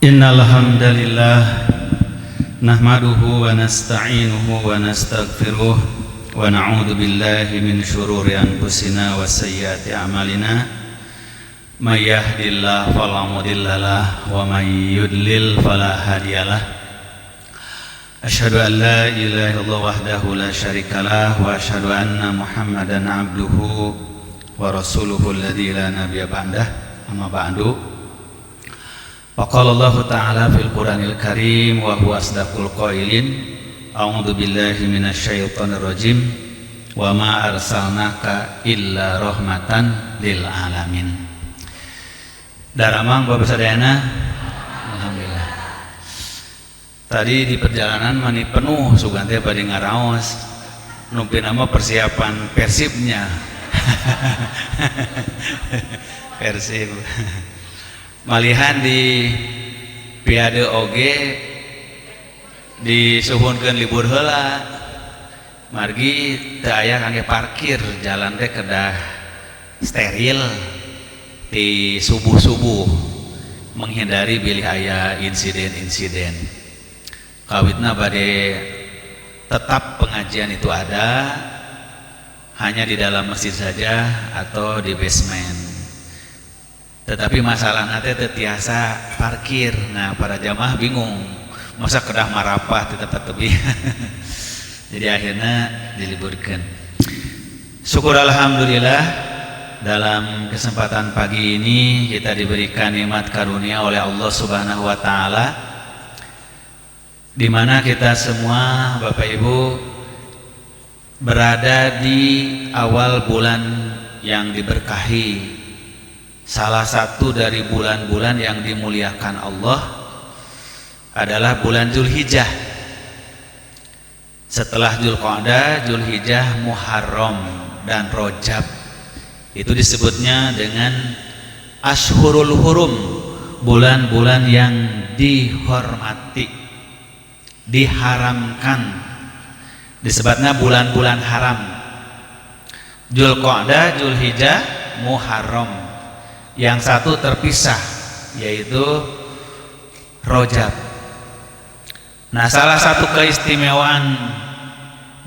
Innal hamdalillah nahmaduhu wa nasta'inuhu wa nastaghfiruh wa na'udzu billahi min shururi anfusina wa sayyiati a'malina may yahdihillahu fala mudhillalah wa may yudlil fala hadiyalah. Asyhadu an la ilaha illallah wahdahu la syarikalah wa asyhadu anna Muhammadan abduhu wa rasuluhu alladzi la nabiyya ba'dah. Amma ba'du. Faqala Allah Ta'ala fil Qur'anil Karim wa huwa asdaqul qailin. A'udzu billahi minasyaitonir rajim. Wa ma arsalnaka illa rahmatan lil alamin. Daramang Bapak sadayana. Alhamdulillah. Tadi di perjalanan mani penuh sugan teh bade ngaraos. Nupi nama persiapan Persibnya. Persib. Malihan di piade oge disuhunkeun libur heula margi teu aya kangge parkir, jalan teh kedah steril di subuh-subuh menghindari bilih aya insiden-insiden. Kawitna bade tetap pengajian itu ada hanya di dalam masjid saja atau di basement. Tetapi masalah nanti tetiasa parkir. Nah, para jamaah bingung masa kedah marapah di tempat tebi. Jadi akhirnya diliburkan. Syukur alhamdulillah, dalam kesempatan pagi ini kita diberikan nikmat karunia oleh Allah Subhanahu wa taala, di mana kita semua Bapak Ibu berada di awal bulan yang diberkahi, salah satu dari bulan-bulan yang dimuliakan Allah adalah bulan Zulhijjah. Setelah Dzulqa'dah, Zulhijjah, Muharram dan Rajab. Itu disebutnya dengan Ashhurul Hurum, bulan-bulan yang dihormati, diharamkan. Disebutnya bulan-bulan haram. Dzulqa'dah, Zulhijjah, Muharram. Yang satu terpisah, yaitu Rajab. Nah, salah satu keistimewaan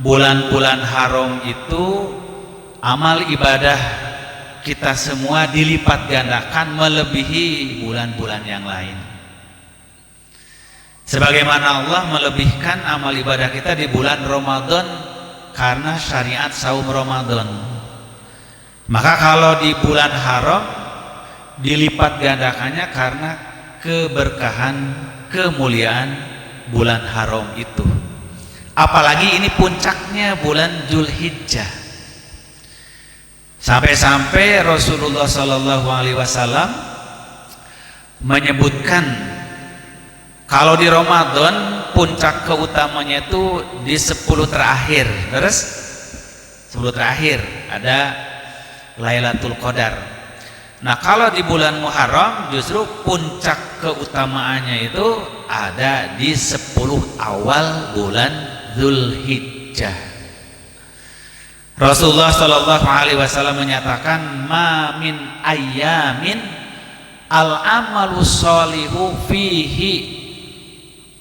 bulan-bulan haram itu amal ibadah kita semua dilipat gandakan melebihi bulan-bulan yang lain. Sebagaimana Allah melebihkan amal ibadah kita di bulan Ramadan karena syariat saum Ramadan. Maka kalau di bulan haram dilipat gandakannya karena keberkahan, kemuliaan bulan haram itu. Apalagi ini puncaknya bulan Zulhijjah. Sampai-sampai Rasulullah Sallallahu Alaihi Wasallam menyebutkan kalau di Ramadan puncak keutamanya itu di 10 terakhir. Terus 10 terakhir ada Lailatul Qadar. Nah, kalau di bulan Muharram justru puncak keutamaannya itu ada di 10 awal bulan Zulhijjah. Rasulullah Shallallahu Alaihi Wasallam menyatakan, ma min ayyamin al-amalu sholihu fihi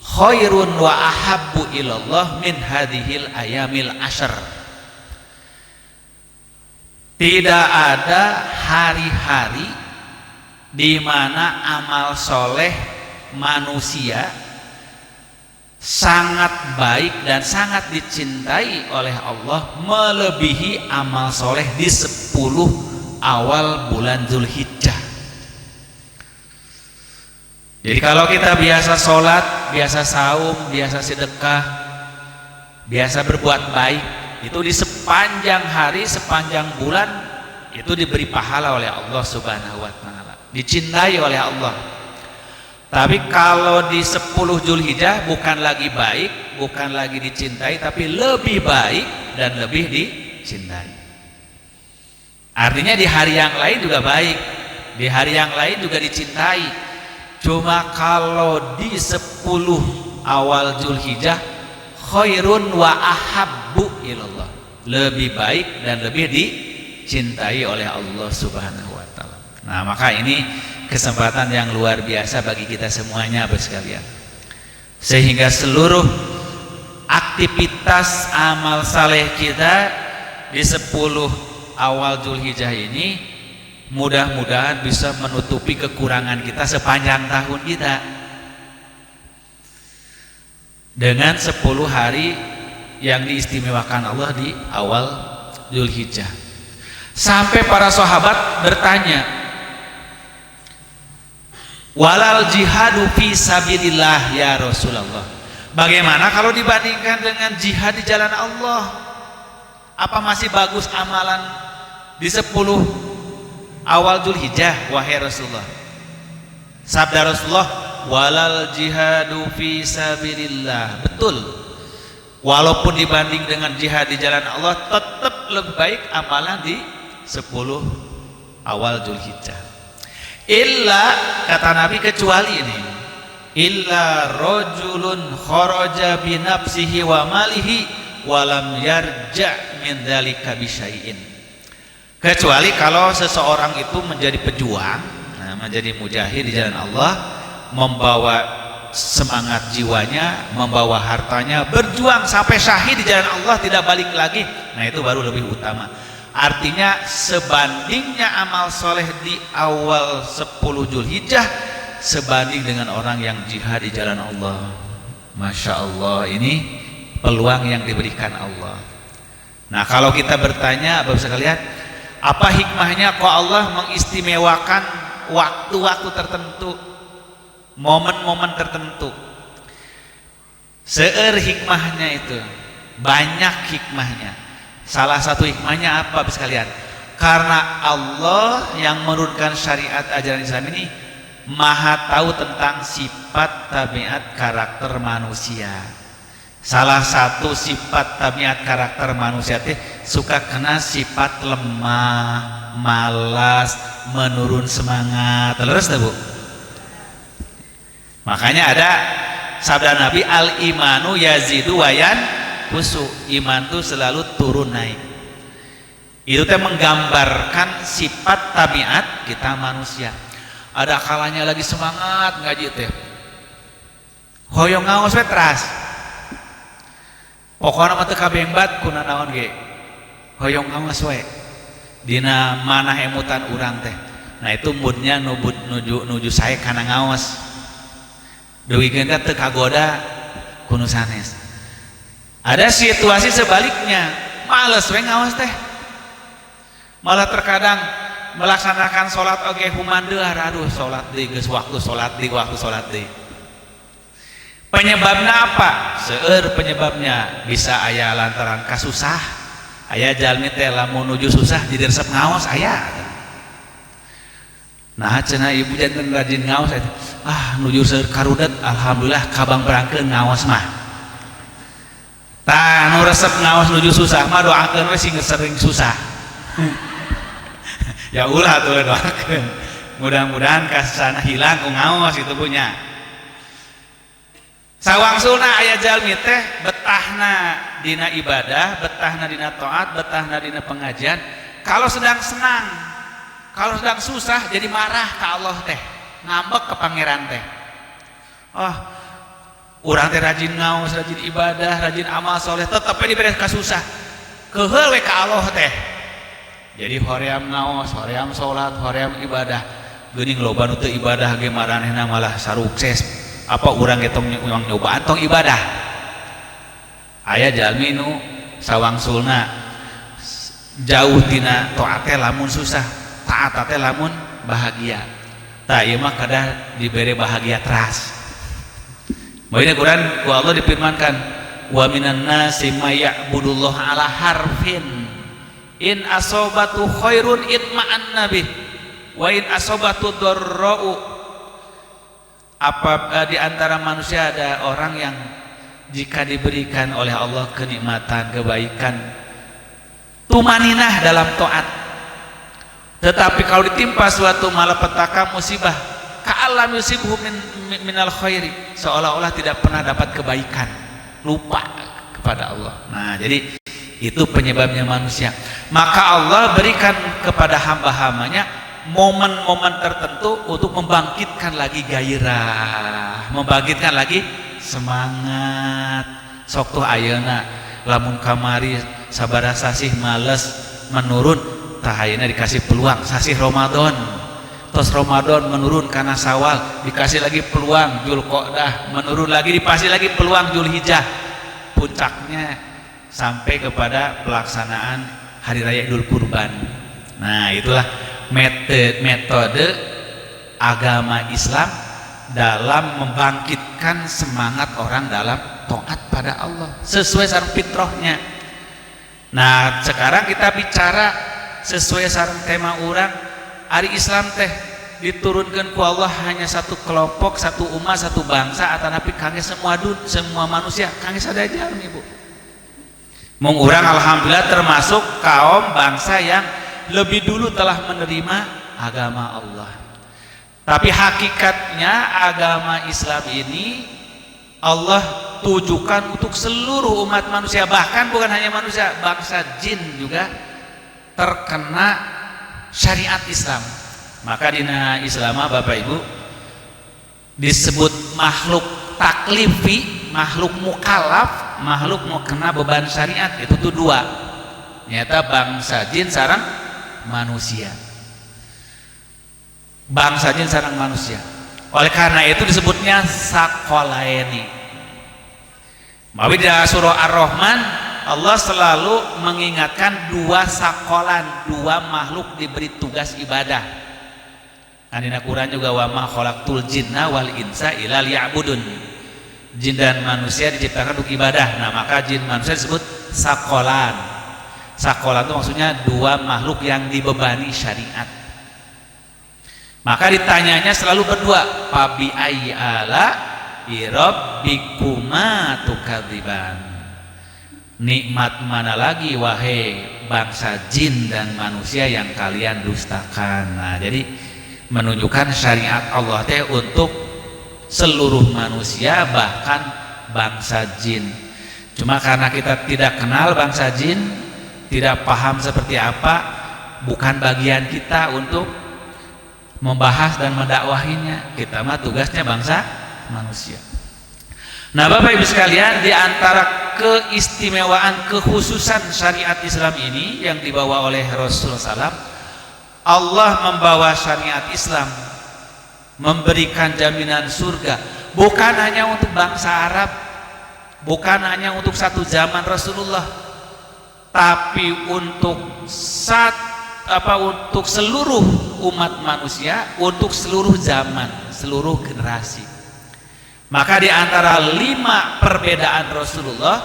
khairun wa ahabbu ilallah min hadhil ayamil ashar. Tidak ada hari-hari di mana amal soleh manusia sangat baik dan sangat dicintai oleh Allah melebihi amal soleh di 10 awal bulan Zulhijjah. Jadi kalau kita biasa sholat, biasa saum, biasa sedekah, biasa berbuat baik, itu di sepanjang hari, sepanjang bulan itu diberi pahala oleh Allah Subhanahu wa taala, dicintai oleh Allah. Tapi kalau di 10 Zulhijjah bukan lagi baik, bukan lagi dicintai, tapi lebih baik dan lebih dicintai. Artinya di hari yang lain juga baik, di hari yang lain juga dicintai. Cuma kalau di 10 awal Zulhijjah khairun wa ahabbu ilallah, lebih baik dan lebih dicintai oleh Allah Subhanahu wa taala. Nah, maka ini kesempatan yang luar biasa bagi kita semuanya Bapak sekalian. Sehingga seluruh aktivitas amal saleh kita di 10 awal Zulhijjah ini mudah-mudahan bisa menutupi kekurangan kita sepanjang tahun kita dengan 10 hari yang diistimewakan Allah di awal Zulhijjah. Sampai para sahabat bertanya, walal jihadu fi sabilillah ya Rasulullah, bagaimana kalau dibandingkan dengan jihad di jalan Allah? Apa masih bagus amalan di 10 awal Zulhijjah wahai Rasulullah? Sabda Rasulullah, walal jihadu fi sabilillah. Betul, walaupun dibanding dengan jihad di jalan Allah tetap lebih baik amalan di 10 awal Zulhijjah. Illa, kata Nabi, kecuali ini, illa rajulun kharaja bi nafsihi wa malihi walam yarja min dzalika bisyai'in. Kecuali kalau seseorang itu menjadi pejuang, menjadi mujahid di jalan Allah, membawa semangat jiwanya, membawa hartanya, berjuang sampai syahid di jalan Allah, tidak balik lagi, nah itu baru lebih utama. Artinya sebandingnya amal soleh di awal 10 Zulhijjah sebanding dengan orang yang jihad di jalan Allah. Masya Allah, ini peluang yang diberikan Allah. Nah, kalau kita bertanya Bapak sekalian, apa hikmahnya kok Allah mengistimewakan waktu-waktu tertentu, momen-momen tertentu? Seueur hikmahnya itu, banyak hikmahnya. Salah satu hikmahnya apa Bapak sekalian? Karena Allah yang menurunkan syariat ajaran Islam ini maha tahu tentang sifat tabiat karakter manusia. Salah satu sifat tabiat karakter manusia teh suka kena sifat lemah, malas, menurun semangat. Terus Bu? Makanya ada sabda Nabi, al imanu yazidu wayan kusu, iman itu selalu turun naik. Itu teh menggambarkan sifat tabiat kita manusia. Ada kalanya lagi semangat ngaji teh, hoyong ngaos we teras, pokokna mah teu kabengbat kuna naon ge, hoyong ngaos we dina manah emutan urang teh. Nah itu moodnya nuju sae kana ngaos, deuwikeun teh teu kagoda kuno sanes. Ada situasi sebaliknya, males we ngaos teh, malah terkadang melaksanakan sholat oge humandeuar, aduh sholat deui geus waktu sholat deui. Penyebabnya apa? Seueur penyebabnya, bisa aya lantaran kasusah, aya jalmi teh lamun nuju susah jadi resep ngaos aya. Nah cenah ibu janten rajin ngaos, nuju seueur karudet alhamdulillah kabang berangkeun ngaos mah. Tah nu resep ngaos nuju susah mah doakeun we sing sering susah. Ya ulah tuh doakeun. Mudah-mudahan kasana hilang ku ngaos itu punya. Sawangsuna aya jalmi teh betahna dina ibadah, betahna dina taat, betahna dina pengajian. Kalau sedang senang, kalau sedang susah jadi marah ke Allah teh, ngambek ke pangeran teh. Urang teh rajin ngaos, rajin ibadah, rajin amal soleh, tetep diberi kasusah. Keheul we ka Allah teh. Jadi hoream ngaos, hoream salat, hoream ibadah. Geuning loba nu teu ibadah ge maranehna malah sarukses. Apa urang ge tong nyobaan tong ibadah. Aya jalmi nu sawangsulna jauh tina taat teh lamun susah, taat teh lamun bahagia. Tah ieu mah kada dibere bahagia teras. Makanya Quran ku Allah difirmankan, wa minan nasi may ya'budullah ala harfin in asobatu khairun itma'anna bih wa in asobatu darra'u. Apa di antara manusia ada orang yang jika diberikan oleh Allah kenikmatan, kebaikan, tumaninah dalam taat, tetapi kalau ditimpa suatu malapetaka musibah, ka'alam yusibhu minal khairi, seolah-olah tidak pernah dapat kebaikan, lupa kepada Allah. Nah jadi itu penyebabnya manusia. Maka Allah berikan kepada hamba-hambanya momen-momen tertentu untuk membangkitkan lagi gairah, membangkitkan lagi semangat. Sok tuh ayeuna lamun kamari sabaraha sasih males menurun, tah ayeuna dikasih peluang sasih Ramadan. Tos Ramadan menurun karena Syawal, dikasih lagi peluang Zulqa'dah, menurun lagi dikasih lagi peluang Zulhijjah. Puncaknya sampai kepada pelaksanaan hari raya Idul Kurban. Nah, itulah metode agama Islam dalam membangkitkan semangat orang dalam taat pada Allah sesuai sareng fitrahnya. Nah, sekarang kita bicara sesuai sareng tema orang. Ari Islam teh diturunkan ku Allah hanya satu kelompok, satu umat, satu bangsa, atanapi kangge semua manusia, kangge sadaya Ibu. Mung urang alhamdulillah termasuk kaum bangsa yang lebih dulu telah menerima agama Allah. Tapi hakikatnya agama Islam ini Allah tujukan untuk seluruh umat manusia, bahkan bukan hanya manusia, bangsa jin juga terkena syariat Islam. Maka dina Islam Bapak Ibu disebut makhluk taklifi, makhluk mukallaf, makhluk mau kena beban syariat. Itu tuh dua, nyata bangsa jin sareng manusia, bangsa jin sareng manusia. Oleh karena itu disebutnya sakolaeni. Mawi di surah Ar-Rahman Allah selalu mengingatkan dua sakolan, dua makhluk diberi tugas ibadah. Dina Quran juga wa ma khalaqtul jinna wal insa illa liya'budun. Jin dan manusia diciptakan untuk ibadah. Nah, maka jin manusia disebut sakolan. Sakolan itu maksudnya dua makhluk yang dibebani syariat. Maka ditanyanya selalu berdua, fabi ayyi ala rabbikuma tukadziban. Nikmat mana lagi wahai bangsa jin dan manusia yang kalian dustakan. Nah, jadi menunjukkan syariat Allah teh untuk seluruh manusia, bahkan bangsa jin. Cuma karena kita tidak kenal bangsa jin, tidak paham seperti apa, bukan bagian kita untuk membahas dan mendakwahinya. Kita mah tugasnya bangsa manusia. Nah, Bapak Ibu sekalian, di antara keistimewaan, kekhususan syariat Islam ini yang dibawa oleh Rasulullah SAW, Allah membawa syariat Islam memberikan jaminan surga bukan hanya untuk bangsa Arab, bukan hanya untuk satu zaman Rasulullah, tapi untuk untuk seluruh umat manusia, untuk seluruh zaman, seluruh generasi. Maka di antara 5 perbedaan Rasulullah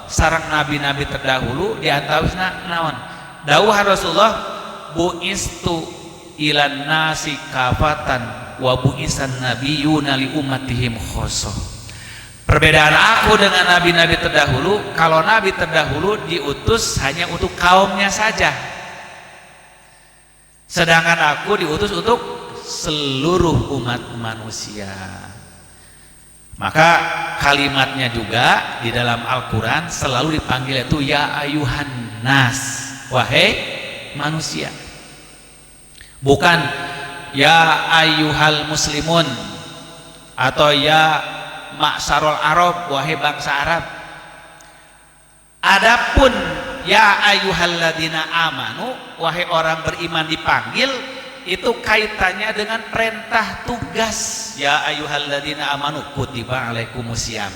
sareng nabi-nabi terdahulu, di antaranya naon? Dawuh Rasulullah, bu'istu ilan nasi kafatan wa bu'isan nabiyyuna li ummatihim khosoh. Perbedaan aku dengan nabi-nabi terdahulu, kalau nabi terdahulu diutus hanya untuk kaumnya saja, sedangkan aku diutus untuk seluruh umat manusia. Maka kalimatnya juga di dalam Al-Quran selalu dipanggil itu ya ayuhan nas, wahai manusia, bukan ya ayuhal muslimun atau ya maksarul Arab, wahai bangsa Arab. Adapun ya ayyuhalladzina amanu, wahai orang beriman dipanggil, itu kaitannya dengan perintah tugas. Ya ayyuhalladzina amanu kutiba alaikumusiyam.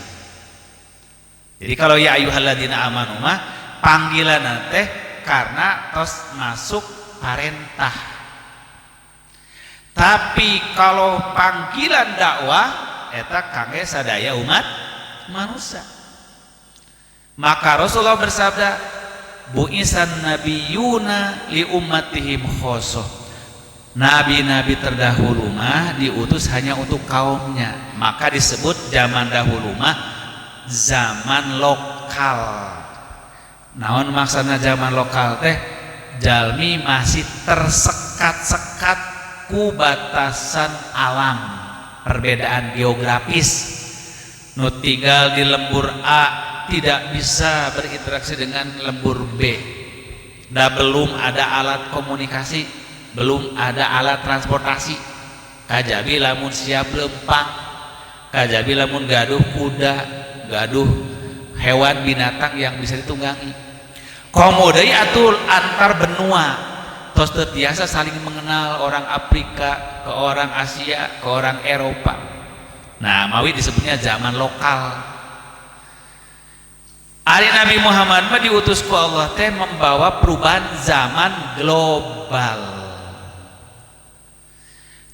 Jadi kalau ya ayyuhalladzina amanu mah panggilan teh karena tos masuk perintah. Tapi kalau panggilan dakwah eta kangge sadaya umat manusia. Maka Rasulullah bersabda, bu'isan nabiyuna li ummatihim khosoh. Nabi-nabi terdahulu mah diutus hanya untuk kaumnya. Maka disebut zaman dahulu mah zaman lokal. Naon maksudnya zaman lokal teh? Jalmi masih tersekat-sekat ku batasan alam, perbedaan geografis. Nu tinggal di lembur A tidak bisa berinteraksi dengan lembur B. Dan belum ada alat komunikasi, belum ada alat transportasi. Kajabi lamun siap lempang, kajabi lamun gaduh kuda, gaduh hewan binatang yang bisa ditunggangi. Komo deui atuh antar benua, tos teu tiasa saling mengenal orang Afrika ke orang Asia ke orang Eropa. Nah, mawi disebutnya zaman lokal. Ari Nabi Muhammad mah diutus ku Allah teh membawa perubahan zaman global.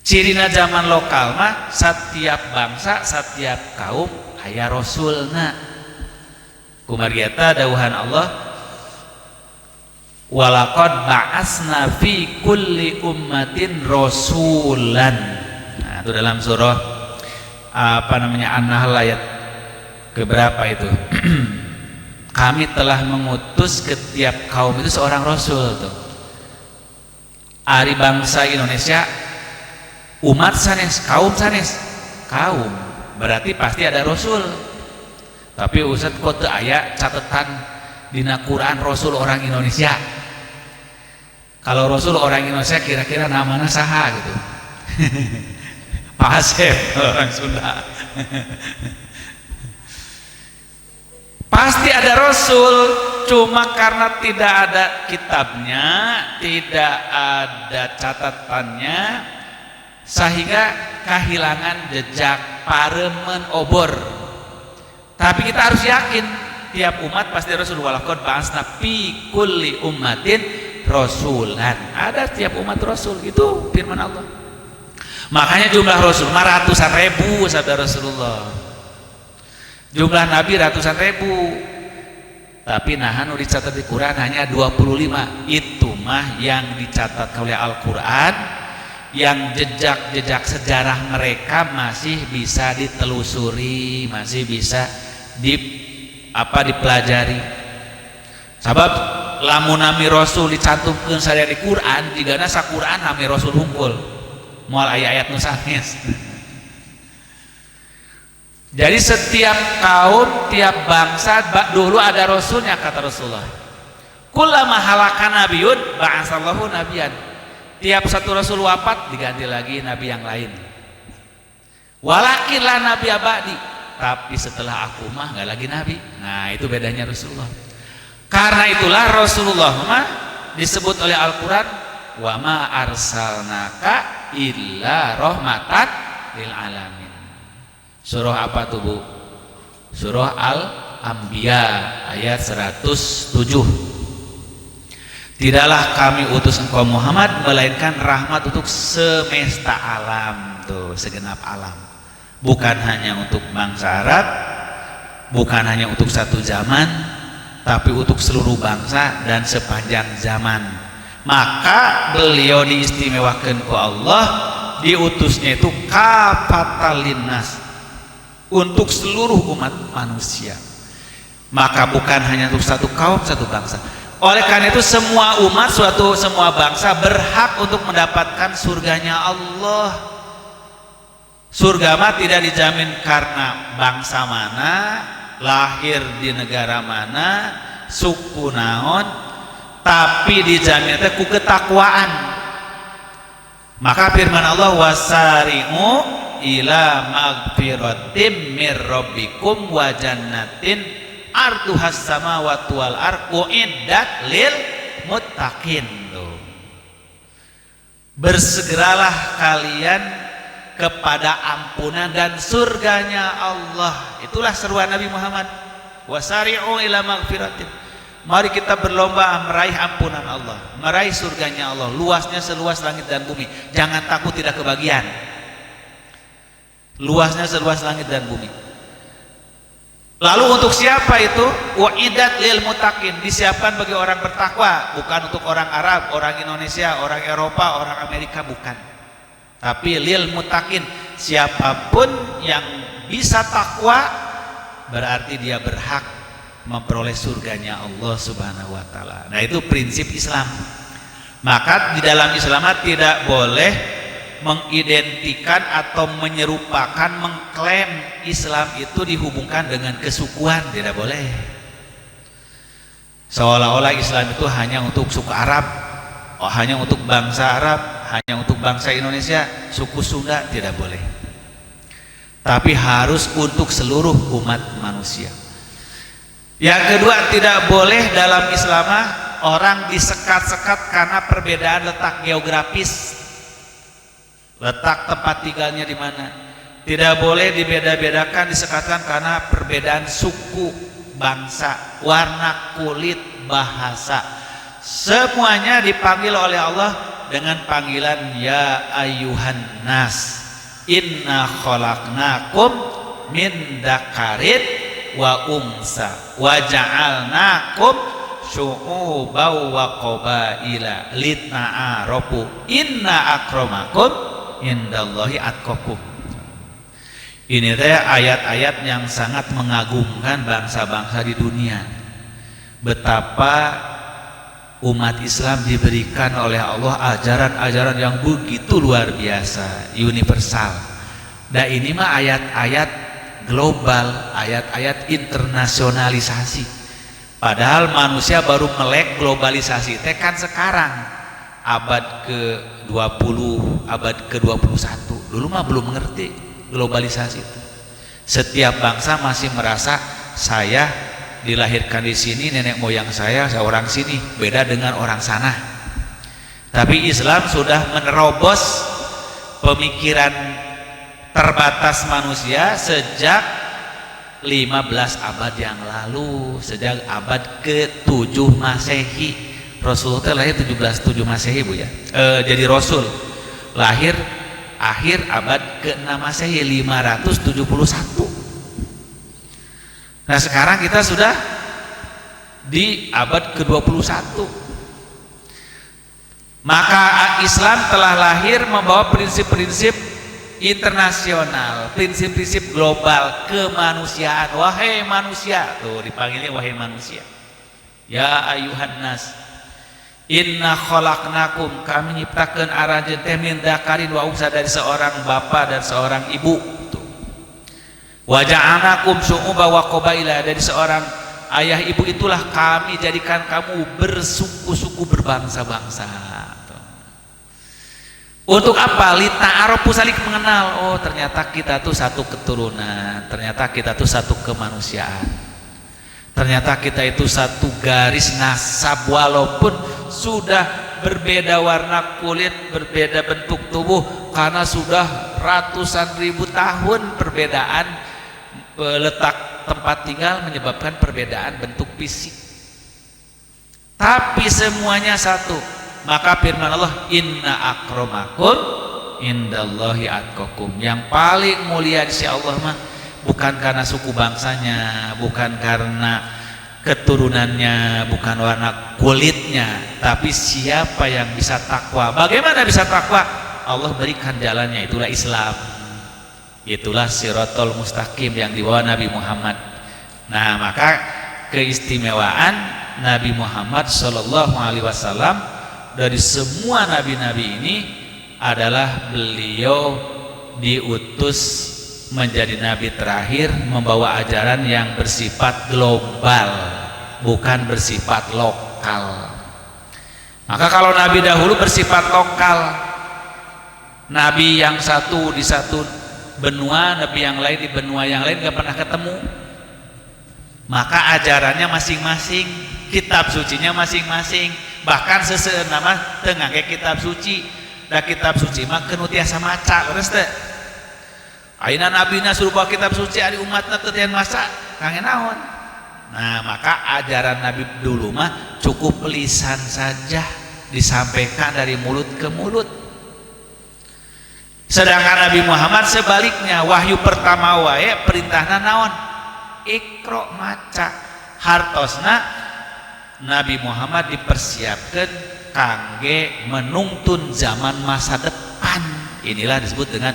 Cirina zaman lokal mah setiap bangsa, setiap kaum aya rasulna. Kumargiata dawuhan Allah, walaqad ba'asna fi kulli ummatin rasulan. Nah, itu dalam surah An-Nahl ayat keberapa itu? Kami telah mengutus ke tiap kaum itu seorang rasul tuh. Ari bangsa Indonesia umat sanes, kaum sanes. Kaum berarti pasti ada rasul. Tapi Ustaz kok teu aya catatan dina Quran rasul orang Indonesia. Kalau rasul orang Indonesia kira-kira namanya saha gitu. Pak Asep orang Sunda. Pasti ada rasul, cuma karena tidak ada kitabnya, tidak ada catatannya, sehingga kehilangan jejak paremen obor. Tapi kita harus yakin tiap umat pasti rasul. Walaqad ba'asna fi kulli ummatin rasulan. Ada tiap umat rasul, itu firman Allah. Makanya jumlah rasul mah ratusan ribu sabda Rasulullah. Jumlah nabi ratusan ribu, tapi nah nu dicatat di Quran hanya 25. Itu mah yang dicatat oleh Al-Quran, yang jejak-jejak sejarah mereka masih bisa ditelusuri, masih bisa dipelajari. Sabab lamun nami rasul dicantumkeun sadaya di Quran, jigana saquran nami rasul hungkul moal aya ayat nu sanes. Jadi setiap kaum, tiap bangsa dulu ada rasulnya, kata Rasulullah. Kullama halaka nabiyun ba'asallahu nabiyan. Tiap satu rasul wafat diganti lagi nabi yang lain. Walakin la nabi abadi. Tapi setelah aku mah nggak lagi nabi. Nah, itu bedanya Rasulullah. Karena itulah Rasulullah mah disebut oleh Al-Quran, wa ma arsalnaka illa rahmatan lil alamin. Surah apa tuh Bu? Surah Al-Anbiya ayat 107. Tidaklah kami utus engkau Muhammad melainkan rahmat untuk semesta alam, tuh segenap alam. Bukan hanya untuk bangsa Arab, bukan hanya untuk satu zaman, tapi untuk seluruh bangsa dan sepanjang zaman. Maka beliau diistimewakan ku Allah, diutusnya itu kafatal linnas, untuk seluruh umat manusia. Maka bukan hanya untuk satu kaum, satu bangsa. Oleh karena itu semua umat, semua bangsa berhak untuk mendapatkan surganya Allah. Surga mah tidak dijamin karena bangsa mana, lahir di negara mana, suku naon, tapi dijamin ku ketakwaan. Maka firman Allah, wasari'u ila magfiratim mir rabbikum wa jannatin arduhas samawati wal ardu iddat lil muttaqin. Bersegeralah kalian kepada ampunan dan surganya Allah. Itulah seruan Nabi Muhammad, wasari'u ila magfiratin. Mari kita berlomba meraih ampunan Allah, meraih surganya Allah, luasnya seluas langit dan bumi. Jangan takut tidak kebagian. Luasnya seluas langit dan bumi. Lalu untuk siapa itu? Wa'idat lil muttaqin, disiapkan bagi orang bertakwa, bukan untuk orang Arab, orang Indonesia, orang Eropa, orang Amerika, bukan. Tapi lil muttaqin, siapapun yang bisa takwa berarti dia berhak memperoleh surganya Allah Subhanahu wa taala. Nah, itu prinsip Islam. Maka di dalam Islam tidak boleh mengidentikan atau menyerupakan, mengklaim Islam itu dihubungkan dengan kesukuan, tidak boleh. Seolah-olah Islam itu hanya untuk suku Arab. hanya untuk bangsa Arab, hanya untuk bangsa Indonesia, suku Sunda tidak boleh. Tapi harus untuk seluruh umat manusia. Yang kedua, tidak boleh dalam Islam orang disekat-sekat karena perbedaan letak geografis, letak tempat tinggalnya di mana. Tidak boleh dibeda-bedakan, disekatkan karena perbedaan suku, bangsa, warna kulit, bahasa. Semuanya dipanggil oleh Allah dengan panggilan ya ayyuhan nas. Inna khalaqnakum min dzakarin wa unsa wa ja'alnakum syu'uban wa qabaila lita'arafu inna akramakum indallahi atqakum. Ini teh ayat-ayat yang sangat mengagumkan bangsa-bangsa di dunia. Betapa umat Islam diberikan oleh Allah ajaran-ajaran yang begitu luar biasa, universal. Dan ini mah ayat-ayat global, ayat-ayat internasionalisasi. Padahal manusia baru melek globalisasi teh kan sekarang, abad ke-20, abad ke-21. Dulu mah belum mengerti globalisasi itu. Setiap bangsa masih merasa saya dilahirkan di sini, nenek moyang saya orang sini, beda dengan orang sana. Tapi Islam sudah menerobos pemikiran terbatas manusia sejak 15 abad yang lalu, sejak abad ke-7 Masehi. Rasulullah lahir 1707 Masehi, Bu ya. Jadi Rasul lahir akhir abad ke-6 Masehi 571. Nah sekarang kita sudah di abad ke-21. Maka Islam telah lahir membawa prinsip-prinsip internasional, prinsip-prinsip global kemanusiaan. Wahai manusia, tuh dipanggilnya wahai manusia. Ya ayuhan nas, inna khalaqnakum, kami nyiptakeun arajeun teh min dzakarin wa unsa, dari seorang bapa dan seorang ibu. Wa ja'alnakum syu'uban wa qabaila, dari seorang ayah ibu itulah kami jadikan kamu bersuku-suku, berbangsa-bangsa. Untuk apa? Lita'arafu, saling mengenal. Oh ternyata kita tuh satu keturunan, ternyata kita tuh satu kemanusiaan, ternyata kita itu satu garis nasab. Walaupun sudah berbeda warna kulit, berbeda bentuk tubuh, karena sudah ratusan ribu tahun perbedaan letak tempat tinggal menyebabkan perbedaan bentuk fisik, tapi semuanya satu. Maka firman Allah, inna akramakum indallahi atqakum, yang paling mulia di sisi Allah mah bukan karena suku bangsanya, bukan karena keturunannya, bukan warna kulitnya, tapi siapa yang bisa takwa. Bagaimana bisa takwa? Allah berikan jalannya, itulah Islam, itulah siratal mustaqim yang dibawa Nabi Muhammad. Nah maka keistimewaan Nabi Muhammad Shallallahu Alaihi Wasallam dari semua nabi-nabi ini adalah beliau diutus menjadi nabi terakhir membawa ajaran yang bersifat global, bukan bersifat lokal. Maka kalau nabi dahulu bersifat lokal, nabi yang satu di satu benua, nabi yang lain di benua yang lain gak pernah ketemu, maka ajarannya masing-masing, kitab sucinya masing-masing. Bahkan seseueun nama teu ngangge kitab suci, da kitab suci mah keun tiasa maca leres teh. Ayeuna nabina suruh bawa kitab suci ari umatna teu tian maca, kangge naon? Nah, maka ajaran Nabi dulu mah cukup lisan saja, disampaikan dari mulut ke mulut. Sedangkan Nabi Muhammad sebaliknya, wahyu pertama wae perintahna naon? Iqra, maca. Hartosna Nabi Muhammad dipersiapkan kangge menuntun zaman masa depan. Inilah disebut dengan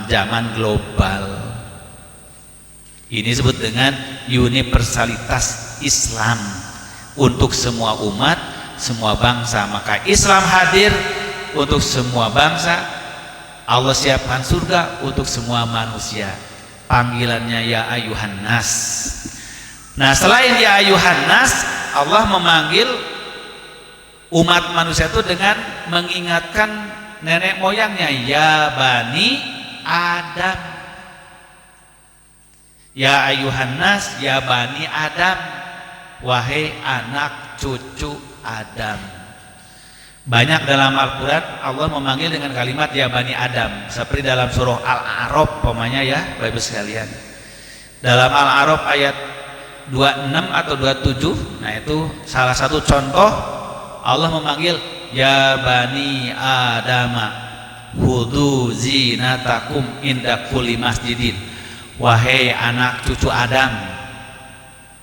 zaman global. Ini disebut dengan universalitas Islam untuk semua umat, semua bangsa. Maka Islam hadir untuk semua bangsa. Allah siapkan surga untuk semua manusia. Panggilannya ya ayuhan nas. Nah selain ya ayuhan nas, Allah memanggil umat manusia itu dengan mengingatkan nenek moyangnya, ya bani Adam, ya ayuhan nas, ya bani Adam, wahai anak cucu Adam. Banyak dalam Al-Quran Allah memanggil dengan kalimat ya bani Adam, seperti dalam surah Al-A'raf pokoknya ya Bapak Ibu sekalian. Dalam Al-A'raf ayat 26 atau 27, nah itu salah satu contoh Allah memanggil ya bani Adama khudhu zinatakum inda kulli masjidin, wahai anak cucu Adam.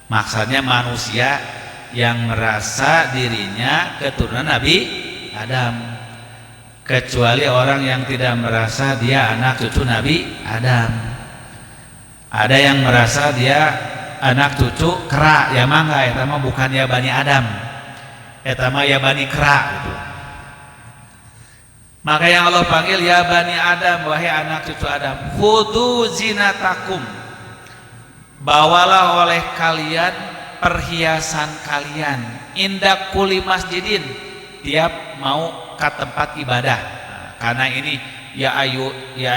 Maksudnya manusia yang merasa dirinya keturunan Nabi Adam, kecuali orang yang tidak merasa dia anak cucu Nabi Adam. Ada yang merasa dia anak cucu kera, ya mangga eta mah bukan ya bani Adam, eta mah ya bani kera gitu. Maka yang Allah panggil ya bani Adam, wahai anak cucu Adam, khudhu zinatakum, bawalah oleh kalian perhiasan kalian, inda kulli masjidin, tiap mau ke tempat ibadah. Nah, karena ini ya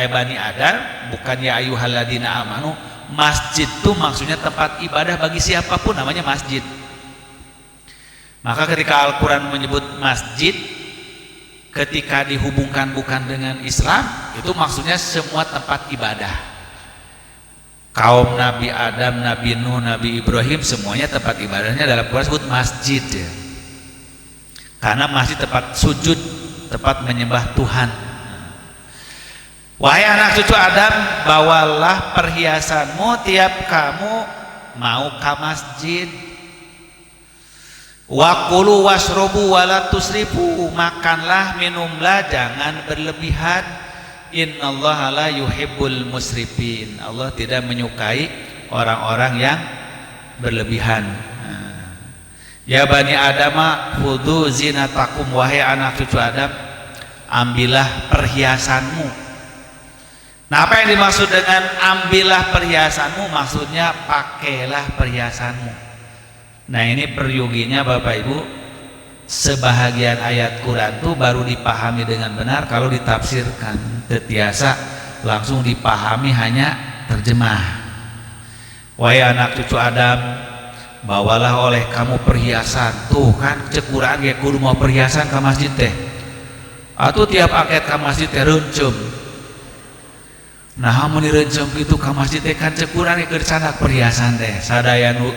bani Adam, bukan ya ayyuhalladzina amanu. Masjid itu maksudnya tempat ibadah bagi siapapun, namanya masjid. Maka ketika Al-Quran menyebut masjid, ketika dihubungkan bukan dengan Islam, itu maksudnya semua tempat ibadah. Kaum Nabi Adam, Nabi Nuh, Nabi Ibrahim, semuanya tempat ibadahnya dalam Quran disebut masjid ya. Karena masjid tempat sujud, tempat menyembah Tuhan. Wahai anak cucu Adam, bawalah perhiasanmu tiap kamu mau ke masjid. Wakulu wasrobu wala tusrifu, makanlah minumlah jangan berlebihan. Innallaha la yuhibbul musrifin, Allah tidak menyukai orang-orang yang berlebihan. Ya bani Adama khudhu zinatakum, wahai anak cucu Adam, ambillah perhiasanmu. Nah, apa yang dimaksud dengan ambillah perhiasanmu? Maksudnya pakailah perhiasanmu. Nah, ini peryoginya Bapak Ibu, sebahagian ayat Quran itu baru dipahami dengan benar kalau ditafsirkan. Tetiasa langsung dipahami hanya terjemah. Wahai anak cucu Adam, bawalah oleh kamu perhiasan. Tuh kan cek Quran ge kudu mau perhiasan ke masjid teh. Atuh tiap akad ke masjid teh reuncum. Nah, mun direncem kitu ka masjid teh kan cek Quran ge keur canak perhiasan teh. Sadaya nu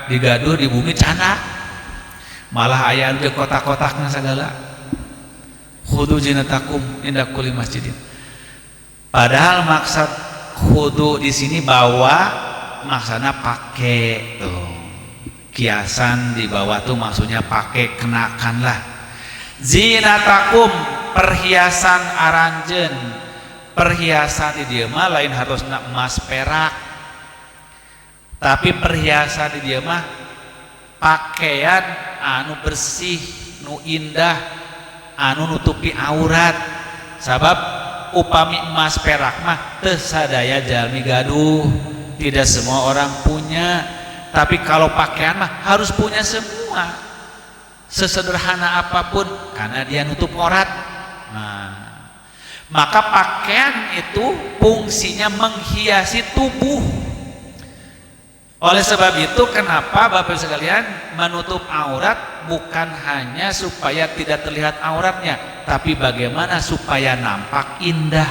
digaduh di bumi canak. Malah aya anu kotak-kotakna sagala. Khudhu zinatakum inda kulli masjidin. Padahal maksud khudhu di sini bawa, maksudnya pakai tuh. Kiasan di bawah tuh maksudnya pakai, kenakanlah. Zinatakum, perhiasan aranjen. Perhiasan di dieu mah lain harusna emas perak, tapi perhiasan di dieu mah pakaian anu bersih, nu indah, anu nutupi aurat. Sabab upami emas perak mah teu sadaya jalmi gaduh, tidak semua orang punya. Tapi kalau pakaian mah harus punya semua, sesederhana apapun, karena dia nutup aurat. Nah, maka pakaian itu fungsinya menghiasi tubuh. Oleh sebab itu kenapa Bapak sekalian menutup aurat bukan hanya supaya tidak terlihat auratnya, tapi bagaimana supaya nampak indah.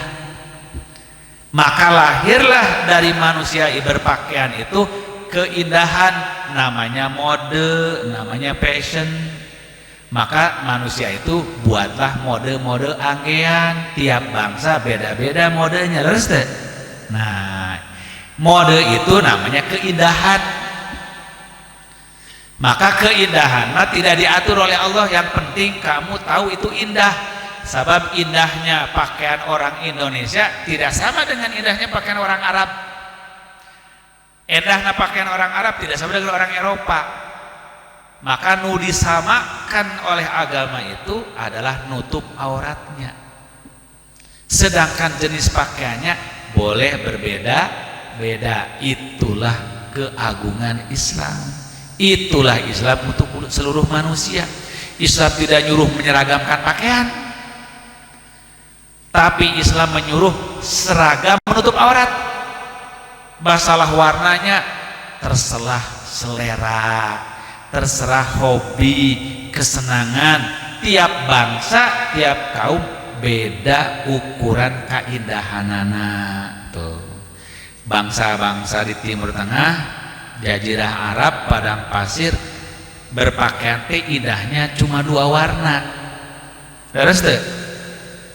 Maka lahirlah dari manusia berpakaian itu keindahan, namanya mode, namanya fashion. Maka manusia itu buatlah mode-mode anggean, tiap bangsa beda-beda modenya, leres teh. Nah, mode itu namanya keindahan. Maka keindahan tidak diatur oleh Allah, yang penting kamu tahu itu indah. Sebab indahnya pakaian orang Indonesia tidak sama dengan indahnya pakaian orang Arab. Indahnya pakaian orang Arab tidak sama dengan orang Eropa. Maka nu disamakan oleh agama itu adalah nutup auratnya. Sedangkan jenis pakaiannya boleh berbeda-beda. Itulah keagungan Islam. Itulah Islam untuk untuk seluruh manusia. Islam tidak nyuruh menyeragamkan pakaian, tapi Islam menyuruh seragam menutup aurat. Masalah warnanya terserah selera, terserah hobi, kesenangan. Tiap bangsa, tiap kaum beda ukuran keindahanana. Tuh. Bangsa-bangsa di Timur Tengah, Jazirah Arab, padang pasir, berpakaian teh indahnya cuma 2 warna. Terus teh,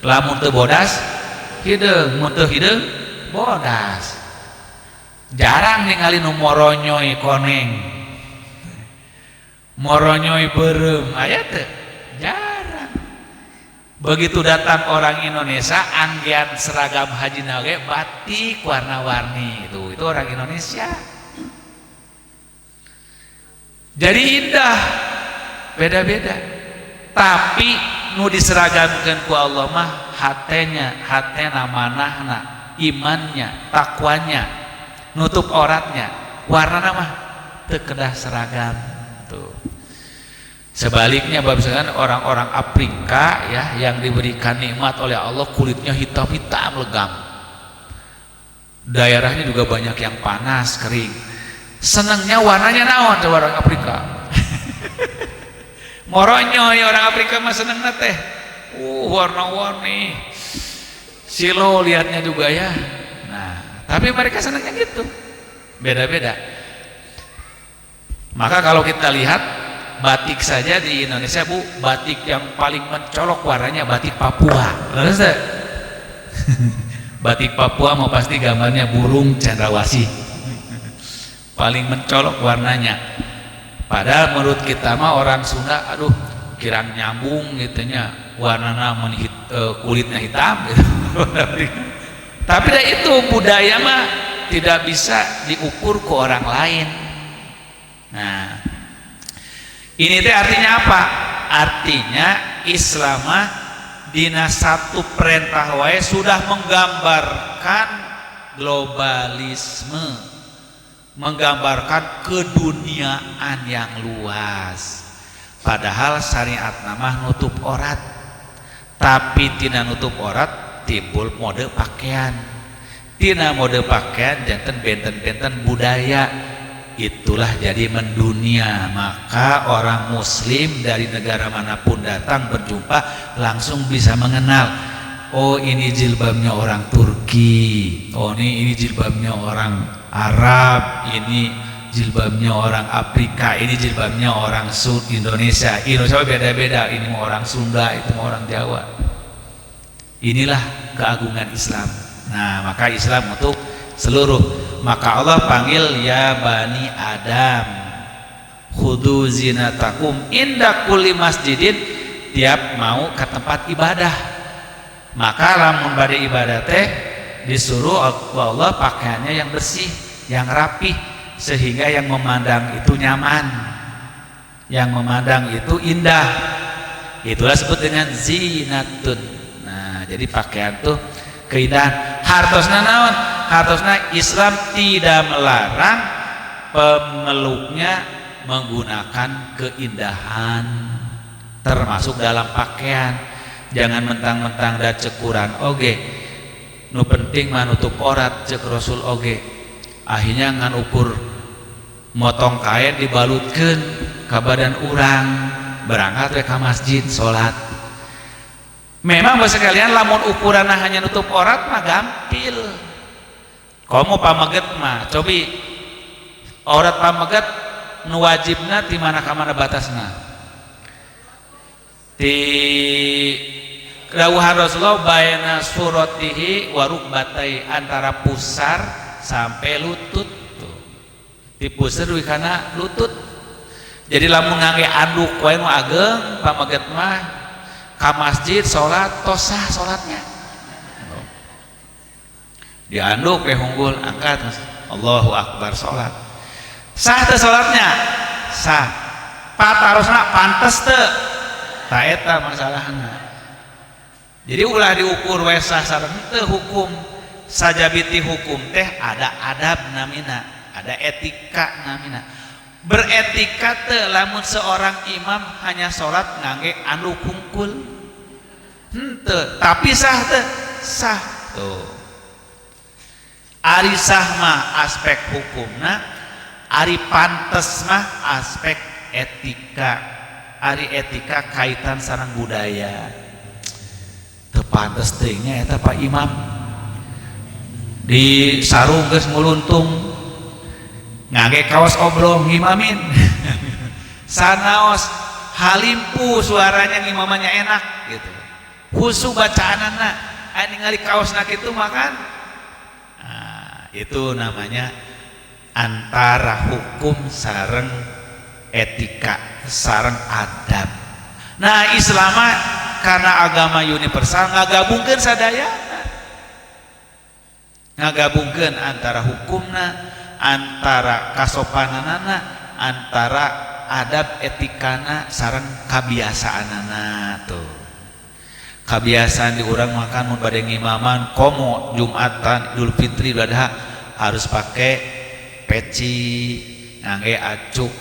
lamun teu bodas hideung, mun teu hideung bodas. Jarang ningali nu moronyoy koneng, moronyoy beureum, aya teu? Jarang. Begitu datang orang Indonesia, anggean seragam haji nage batik warna-warni, itu orang Indonesia. Jadi indah, beda-beda. Tapi nu diseragamkeun ku Allah mah hatena manahna, imannya, takwanya, nutup auratnya, warnana mah teu kedah seragam. Tuh. Sebaliknya misalkan orang-orang Afrika ya yang diberikan nikmat oleh Allah kulitnya hitam-hitam legam, daerahnya juga banyak yang panas kering, senangnya warnanya naon coba orang Afrika. Moronyoy orang Afrika mah senengna teh warna-warni, silo lihatnya juga ya. Nah tapi mereka senangnya gitu, beda-beda. Maka kalau kita lihat batik saja di Indonesia Bu, batik yang paling mencolok warnanya batik Papua. Batik Papua mau pasti gambarnya burung cendrawasih, paling mencolok warnanya. Padahal menurut kita mah orang Sunda, aduh kirang nyambung gitunya, warnanya kulitnya hitam gitu. Tapi itu budaya mah tidak bisa diukur ke orang lain. Nah ini teh artinya apa? Artinya Islam dina satu perintah wae sudah menggambarkan globalisme, menggambarkan keduniaan yang luas. Padahal syariat nama nutup aurat, tapi tina nutup aurat timbul mode pakaian. Tina mode pakaian janten benten-benten budaya. Itulah jadi mendunia. Maka orang muslim dari negara manapun datang berjumpa langsung bisa mengenal, oh ini jilbabnya orang Turki, oh ini jilbabnya orang Arab, ini jilbabnya orang Afrika, ini jilbabnya orang Indonesia. Indonesia beda-beda, ini mau orang Sunda, itu mau orang Jawa. Inilah keagungan Islam. Nah maka Islam untuk seluruh. Maka Allah panggil ya Bani Adam khudu zinatakum inda kulli masjidin, tiap mau ke tempat ibadah. Maka lamun bade ibadah teh disuruh Allah pakaiannya yang bersih, yang rapih, sehingga yang memandang itu nyaman, yang memandang itu indah. Itulah disebut dengan zinatun. Nah jadi pakaian tuh keindahan. Hartosna naon? Hartosna Islam tidak melarang pemeluknya menggunakan keindahan termasuk dalam pakaian. Jangan mentang-mentang da cekuran oge, nu penting mah nutup aurat cek Rasul oge. Akhirnya ngan ukur motong kain dibalutkeun ka badan urang, berangkat we ka masjid salat. Memang bahasa kalian lamun ukuran hanya nutup aurat mah gampil. Kamu pameget mah cobi aurat pameget nu wajibna di mana ka mana batasna. Di dawuhan Rasulullah baina suratihi wa rukbatai, antara pusar sampai lutut tuh. Di pusar duwi kana lutut. Jadi lamun ngangge anduk wae nu ageng pameget mah ka masjid salat tosah salatnya. Dianduk we hunggul angkat Allahu Akbar salat. Sah teu salatnya? Sah. Patarosna pantes teu? Ta eta masalahna. Jadi ulah diukur we sah sareng teu hukum. Sajabiti hukum teh ada adab namina, ada etika namina. beretika teu lamun seorang imam hanya sholat ngangge anu kungkul henteu, tapi sah teu sah tuh. Ari sah mah aspek hukumna, ari pantes mah aspek etika. Ari etika kaitan sareng budaya teu pantes teuing nya eta Pak Imam di sarung geus nguluntung ngangge kaos oblong ngimamin sanaos halimpu suaranya ngimamannya enak gitu, khusyuk bacaanana aya ningali kaosna kitu makan. Nah, itu namanya antara hukum sareng etika sareng adab. Nah Islam karena agama universal ngagabungkeun sadayana, ngagabungkeun antara hukumna, antara kasopananana, antara adab etikana sareng kabiasaanana tuh. Kebiasaan di urang makan mun bade ngimaman komo Jumatan Idul Fitri Idul Adha harus pakai peci, ngangge acuk,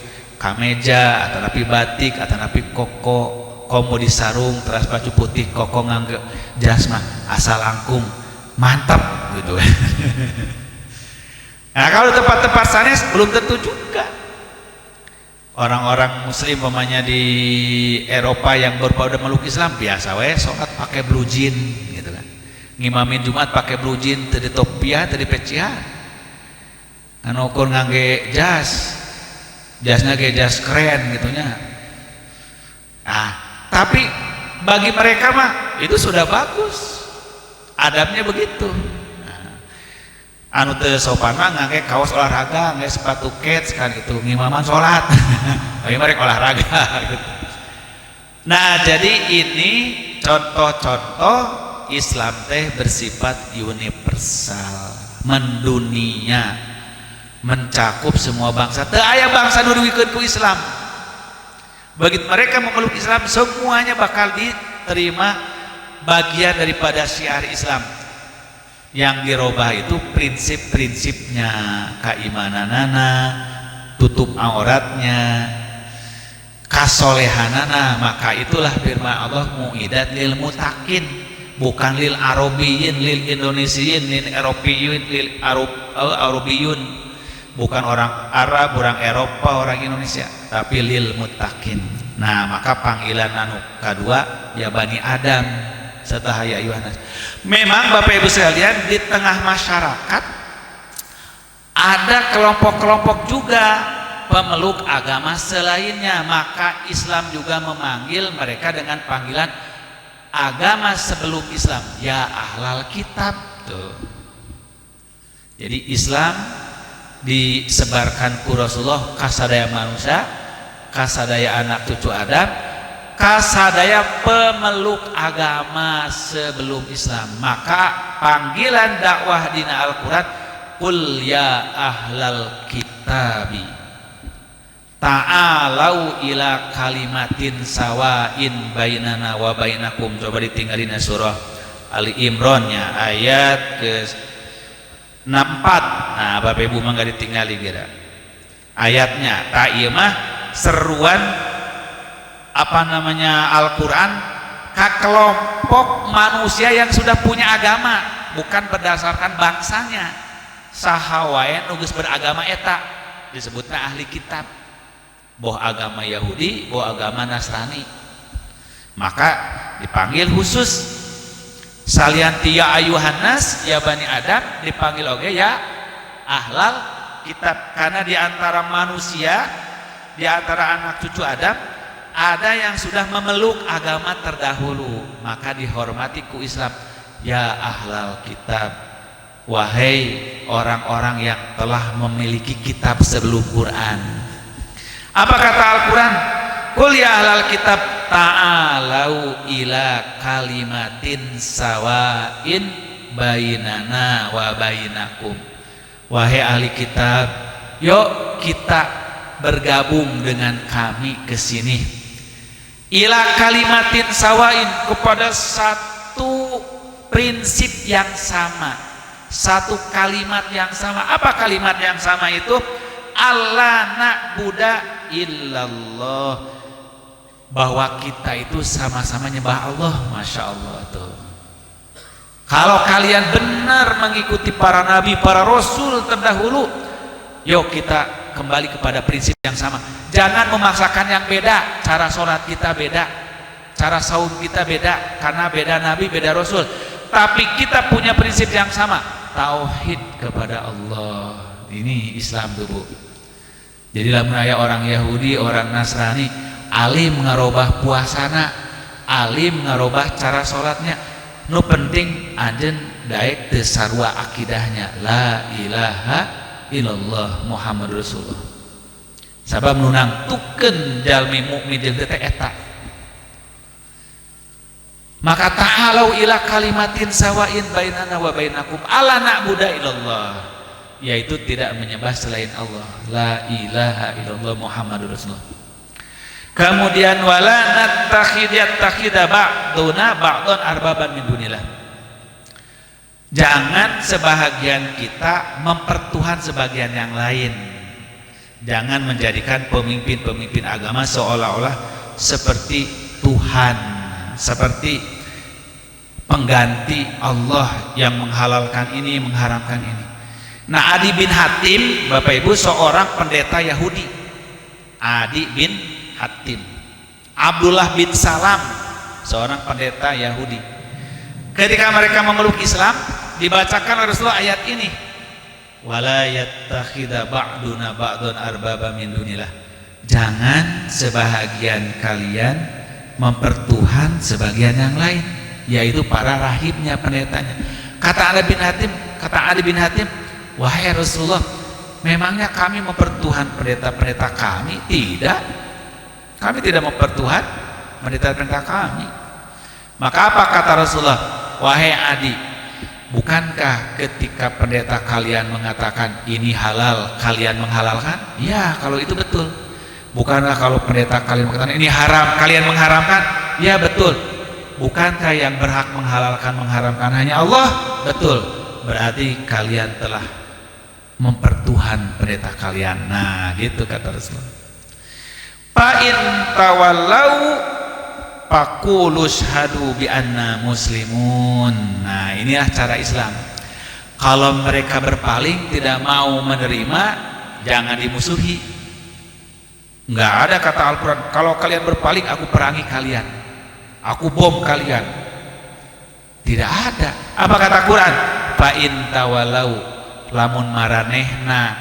kameja, atanapi batik, atanapi koko, komo di sarung, teras baju putih, koko ngangge jas mah asal langkung, mantap gitu. Nah kalau tempat-tempat sanes belum tentu juga. Orang-orang muslim pemanya di Eropa yang berbau meluk Islam biasa we sholat pakai blue jean gitu kan, ngimamin Jumat pakai blue jean, tadi topiah, tadi pecian, anu ukur ngangge jasnya ge jas keren gitunya. Nah tapi bagi mereka mah itu sudah bagus, adabnya begitu. Anu teu sopan mah ngangge kaos olahraga, ngangge sepatu kets kan itu ngimaman sholat. Bagi mereka olahraga gitu. Nah jadi ini contoh-contoh Islam teh bersifat universal, mendunia, mencakup semua bangsa. Teu aya bangsa nu diwikeun ku Islam. Begitu mereka memeluk Islam, semuanya bakal diterima bagian daripada syiar Islam. Yang dirubah itu prinsip-prinsipnya, keimananana, tutup auratnya, kasolehanana. Maka itulah firman Allah, mu'idat lil mutakin, bukan lil arabiyin, lil indonesiyin, lil eropiyun, lil arabiyun, bukan orang Arab, orang Eropa, orang Indonesia, tapi lil mutakin. Nah maka panggilan anu kedua ya Bani Adam setelah ya Yohanes. Memang Bapak Ibu sekalian, di tengah masyarakat ada kelompok-kelompok juga pemeluk agama selainnya, maka Islam juga memanggil mereka dengan panggilan agama sebelum Islam, ya ahlal kitab tuh. Jadi Islam disebarkan ku Rasulullah kasadaya manusia, kasadaya anak cucu Adam, kasadaya pemeluk agama sebelum Islam. Maka panggilan dakwah dina Al-Quran, qul ya ahlal kitabi ta'alau ila kalimatin sawain bainana wa bainakum. Coba ditinggalin surah Ali Imran nya ayat ke 64. Nah Bapak Ibu mah gak ditinggali kira ayatnya. Tak iya mah seruan apa namanya Al-Quran ke kelompok manusia yang sudah punya agama, bukan berdasarkan bangsanya. Sahawayan nugus beragama eta disebutnya ahli kitab, boh agama Yahudi, boh agama Nasrani. Maka dipanggil khusus salianti ya ayuhan nas, ya Bani Adam, dipanggil oke ya ahlal kitab. Karena diantara manusia, diantara anak cucu Adam ada yang sudah memeluk agama terdahulu, maka dihormati ku Islam, ya ahlal kitab, wahai orang-orang yang telah memiliki kitab sebelum Quran. Apa kata Al-Quran? Qul ya ahlal kitab ta'alau ila kalimatin sawain bainana wa bainakum. Wahai ahli kitab, yuk kita bergabung dengan kami ke sini. Ila kalimatin sawain, kepada satu prinsip yang sama, satu kalimat yang sama. Apa kalimat yang sama itu? alla na'buda illallah, bahwa kita itu sama-sama nyembah Allah. Masya Allah tuh. Kalau kalian benar mengikuti para nabi, para rasul terdahulu, yuk kita kembali kepada prinsip yang sama. Jangan memaksakan yang beda. Cara sholat kita beda, cara saum kita beda, karena beda nabi, beda rasul. Tapi kita punya prinsip yang sama, tauhid kepada Allah. Ini Islam tuh Bu. Jadi lamun aya orang Yahudi, orang Nasrani, alim ngarobah puasana, alim ngarobah cara sholatnya, nu penting anjeun daek teu sarua akidahnya la ilaha illallah Muhammad Rasulullah. Sabab nu nangtukeun jalmi mukmin jeung teh eta. Maka ta'alau ila kalimatin sawain bainana wa bainakum alla na'budu illallah, yaitu tidak menyembah selain Allah, la ilaha illallah Muhammadur Rasulullah. Kemudian wala nattakhidha ba'duna ba'dun arbaban min dunillah, jangan sebahagian kita mempertuhan sebagian yang lain. Jangan menjadikan pemimpin-pemimpin agama seolah-olah seperti Tuhan, seperti pengganti Allah yang menghalalkan ini, mengharamkan ini. Nah, Adi bin Hatim, Bapak Ibu, seorang pendeta Yahudi. Adi bin Hatim. Abdullah bin Salam, seorang pendeta Yahudi. Ketika mereka memeluk Islam, dibacakan oleh Rasulullah ayat ini, wala yattakhidha ba'duna ba'dun arbaba min dunillah, jangan sebahagian kalian mempertuhan sebagian yang lain, yaitu para rahibnya, pendetanya. Kata Adi bin Hatim, wahai Rasulullah, memangnya kami mempertuhan pendeta-pendeta kami? Tidak, kami tidak mempertuhan pendeta-pendeta kami. Maka apa kata Rasulullah? Wahai Adi, bukankah ketika pendeta kalian mengatakan ini halal, kalian menghalalkan? Ya, kalau itu betul. Bukankah kalau pendeta kalian mengatakan ini haram, kalian mengharamkan? Ya, betul. Bukankah yang berhak menghalalkan, mengharamkan hanya Allah? Betul. Berarti kalian telah mempertuhan pendeta kalian. Nah, gitu kata Rasulullah. Fa'in tawallau faqulu syhadu bi anna muslimun. Nah, inilah cara Islam. Kalau mereka berpaling, tidak mau menerima, jangan dimusuhi. Enggak ada kata Al-Quran, kalau kalian berpaling aku perangi kalian, aku bom kalian. Tidak ada. Apa kata Quran? Fa'in tawallau, lamun maranehna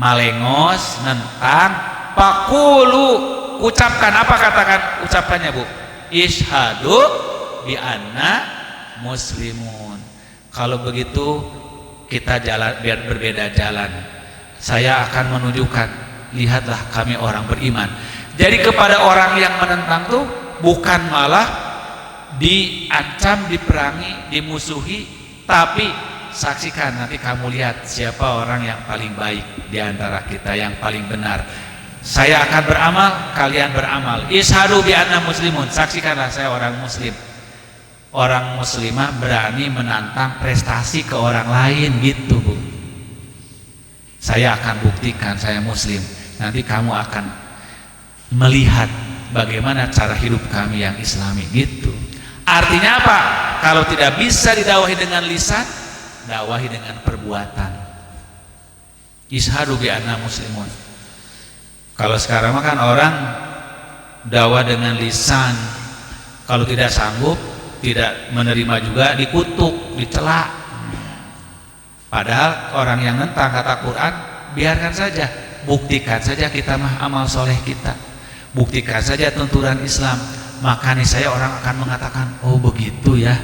malengos nentang, faqulu, ucapkan. Apa katakan ucapannya Bu? Ishadu bi anna muslimun. Kalau begitu kita jalan, biar berbeda jalan. Saya akan menunjukkan, lihatlah kami orang beriman. Jadi kepada orang yang menentang tuh bukan malah diancam, diperangi, dimusuhi, tapi saksikan, nanti kamu lihat siapa orang yang paling baik di antara kita, yang paling benar. Saya akan beramal, kalian beramal. Ishadu bi anna muslimun, saksikanlah saya orang muslim. Orang muslimah berani menantang prestasi ke orang lain, gitu Bu. Saya akan buktikan saya muslim. Nanti kamu akan melihat bagaimana cara hidup kami yang islami, gitu. Artinya apa? Kalau tidak bisa didakwahi dengan lisan, dakwahi dengan perbuatan. Ishadu bi anna muslimun. Kalau sekarang kan orang dakwah dengan lisan, kalau tidak sanggup, tidak menerima juga dikutuk, dicela. Padahal orang yang nentang kata Quran, biarkan saja, buktikan saja kita mah amal soleh kita, buktikan saja tuntunan Islam. Maka nih saya orang akan mengatakan, oh begitu ya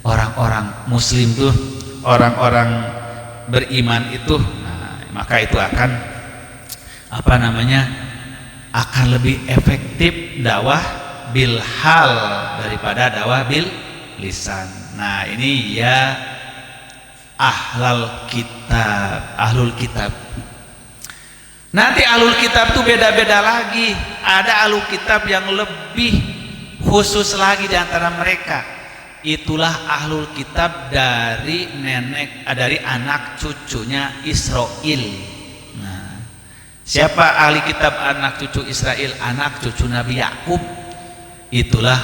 orang-orang muslim tuh, orang-orang beriman itu. Nah, maka itu akan akan lebih efektif dakwah bil hal daripada dakwah bil lisan. Nah, ini ya ahlul kitab. Nanti ahlul kitab itu beda-beda lagi. Ada ahlul kitab yang lebih khusus lagi di antara mereka. Itulah ahlul kitab dari anak cucunya Israel. Nah, Siapa ahli kitab anak cucu Israel? Anak cucu Nabi Yakub. Itulah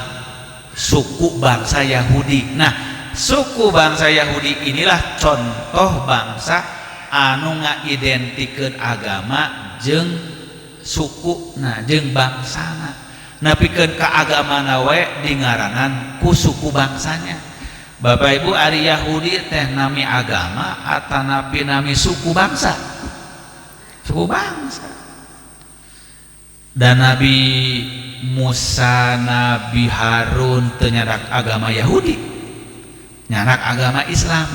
suku bangsa Yahudi. Nah, suku bangsa Yahudi inilah contoh bangsa anu ngaidentikeun agama jeung suku jeung bangsana. Napikeun ka agamana we dingaranan ku suku bangsanya. Bapak Ibu, ari Yahudi teh nami agama atanapi nami suku bangsa? Suku bangsa. Dan Nabi Musa, Nabi Harun teu nyarak agama Yahudi, nyarak agama Islam,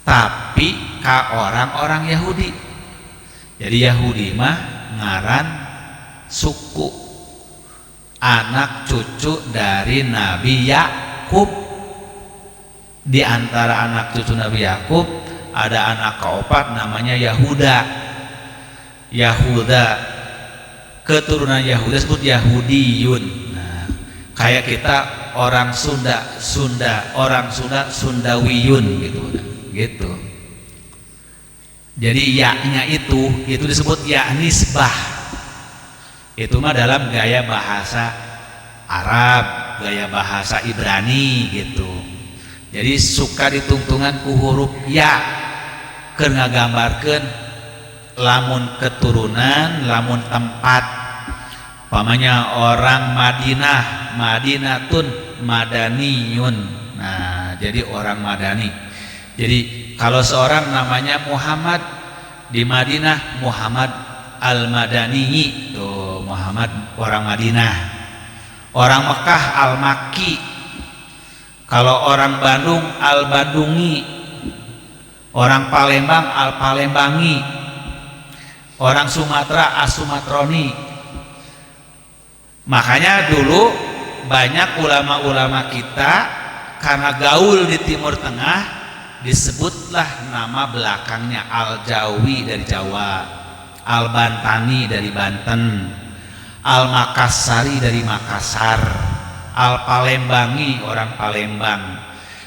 tapi ka orang-orang Yahudi. Jadi Yahudi mah ngaran suku, anak cucu dari Nabi Yakub. Di antara anak cucu Nabi Yakub ada anak keempat namanya Yahuda. Yahuda, keturunan Yahuda disebut Yahudiyun. Nah, kayak kita orang Sunda, orang Sunda Sundawiyun gitu. Jadi ya-nya itu disebut ya nisbah. Itu mah dalam gaya bahasa Arab, gaya bahasa Ibrani gitu. Jadi suka ditungtungan ku huruf ya keur ngagambarkeun lamun keturunan, lamun tempat. Pamanya orang Madinah, Madinatun Madaniyun. Nah, jadi orang Madani. Jadi kalau seorang namanya Muhammad di Madinah, Muhammad Al-Madani, tuh Muhammad orang Madinah. Orang Mekah Al-Makki. Kalau orang Bandung Al-Bandungi, orang Palembang Al-Palembangi, orang Sumatera As-Sumatroni. Makanya dulu banyak ulama-ulama kita karena gaul di Timur Tengah disebutlah nama belakangnya Al-Jawi dari Jawa, Al-Bantani dari Banten, Al-Makassari dari Makassar, Al-Palembangi orang Palembang,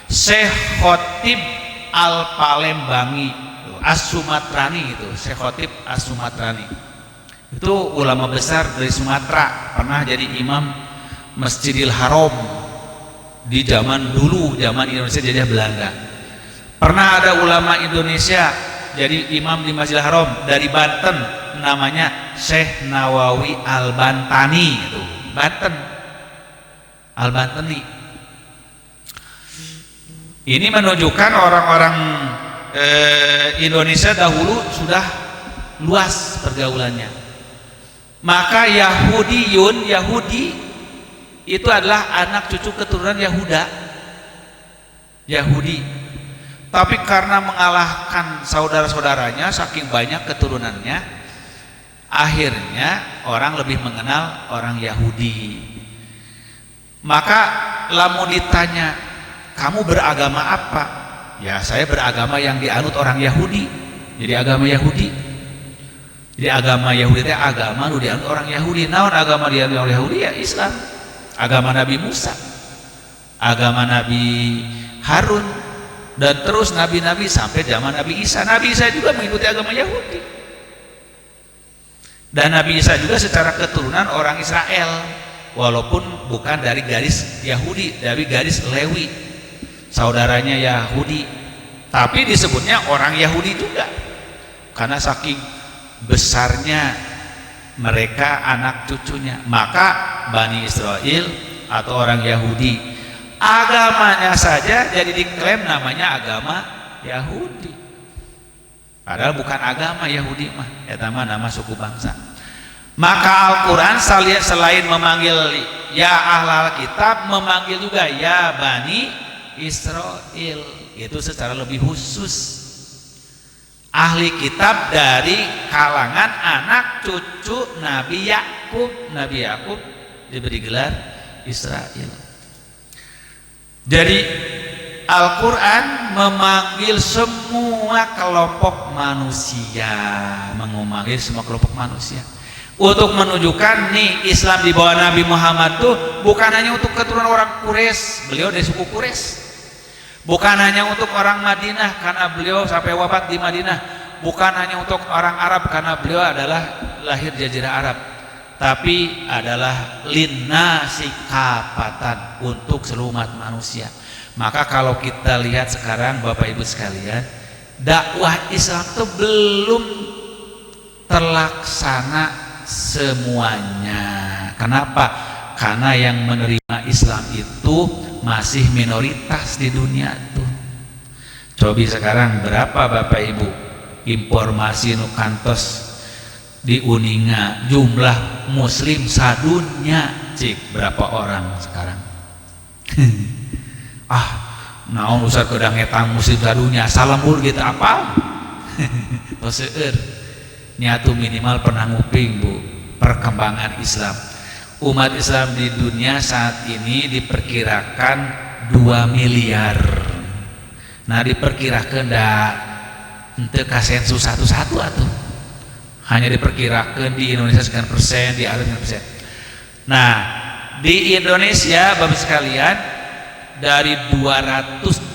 Syekh Khotib Al-Palembangi, As-Sumatrani itu, Syekh Khotib As-Sumatrani. Itu ulama besar dari Sumatera, pernah jadi imam Masjidil Haram di zaman dulu, zaman Indonesia jajah Belanda. Pernah ada ulama Indonesia jadi imam di Masjidil Haram dari Banten, namanya Syekh Nawawi Al-Bantani itu, Banten. Al-Bantani. Ini menunjukkan orang-orang Indonesia dahulu sudah luas pergaulannya. Maka Yahudiyun, Yahudi itu adalah anak cucu keturunan Yahuda, Yahudi. Tapi karena mengalahkan saudara-saudaranya saking banyak keturunannya, akhirnya orang lebih mengenal orang Yahudi. Maka lamun ditanya, kamu beragama apa? Ya, saya beragama yang dianut orang Yahudi. Jadi agama Yahudi. Jadi agama Yahudi itu agama nu dianut orang Yahudi. Naon agama dianut orang Yahudi? Ya Islam. Agama Nabi Musa, agama Nabi Harun, dan terus nabi-nabi sampai zaman Nabi Isa. Nabi Isa juga mengikuti agama Yahudi. Dan Nabi Isa juga secara keturunan orang Israel, walaupun bukan dari garis Yahudi, dari garis Lewi, saudaranya Yahudi, tapi disebutnya orang Yahudi juga karena saking besarnya mereka anak cucunya. Maka Bani Israel atau orang Yahudi, agamanya saja jadi diklaim namanya agama Yahudi, padahal bukan agama Yahudi mah, eta mah nama suku bangsa. Maka Al-Quran selain memanggil ya ahlal kitab, memanggil juga ya Bani Israel, itu secara lebih khusus. Ahli kitab dari kalangan anak cucu Nabi Yakub. Nabi Yakub diberi gelar Israel. Jadi Al-Quran memanggil semua kelompok manusia, memanggil semua kelompok manusia untuk menunjukkan nih Islam di bawah Nabi Muhammad tuh bukan hanya untuk keturunan orang Quraisy, beliau dari suku Quraisy. Bukan hanya untuk orang Madinah karena beliau sampai wafat di Madinah, bukan hanya untuk orang Arab karena beliau adalah lahir di Jazirah Arab, tapi adalah linnasi kafatan, untuk seluruh umat manusia. Maka kalau kita lihat sekarang Bapak Ibu sekalian, dakwah Islam itu belum terlaksana semuanya. Kenapa? Karena yang menerima Islam itu masih minoritas di dunia tuh. Cobi sekarang berapa Bapak Ibu informasi nu kantos di Uninga jumlah muslim sadunya, cik berapa orang sekarang? Naon usah kedang etang muslim sadunya salambur gitu apa? Seueur nyatu minimal pernah nguping Bu perkembangan Islam. Umat Islam di dunia saat ini diperkirakan 2 miliar. Nah diperkirakan ente kasensus satu-satu atau hanya diperkirakan di Indonesia sekian persen, di Arab sekian persen. Nah di Indonesia Bapak sekalian, dari 280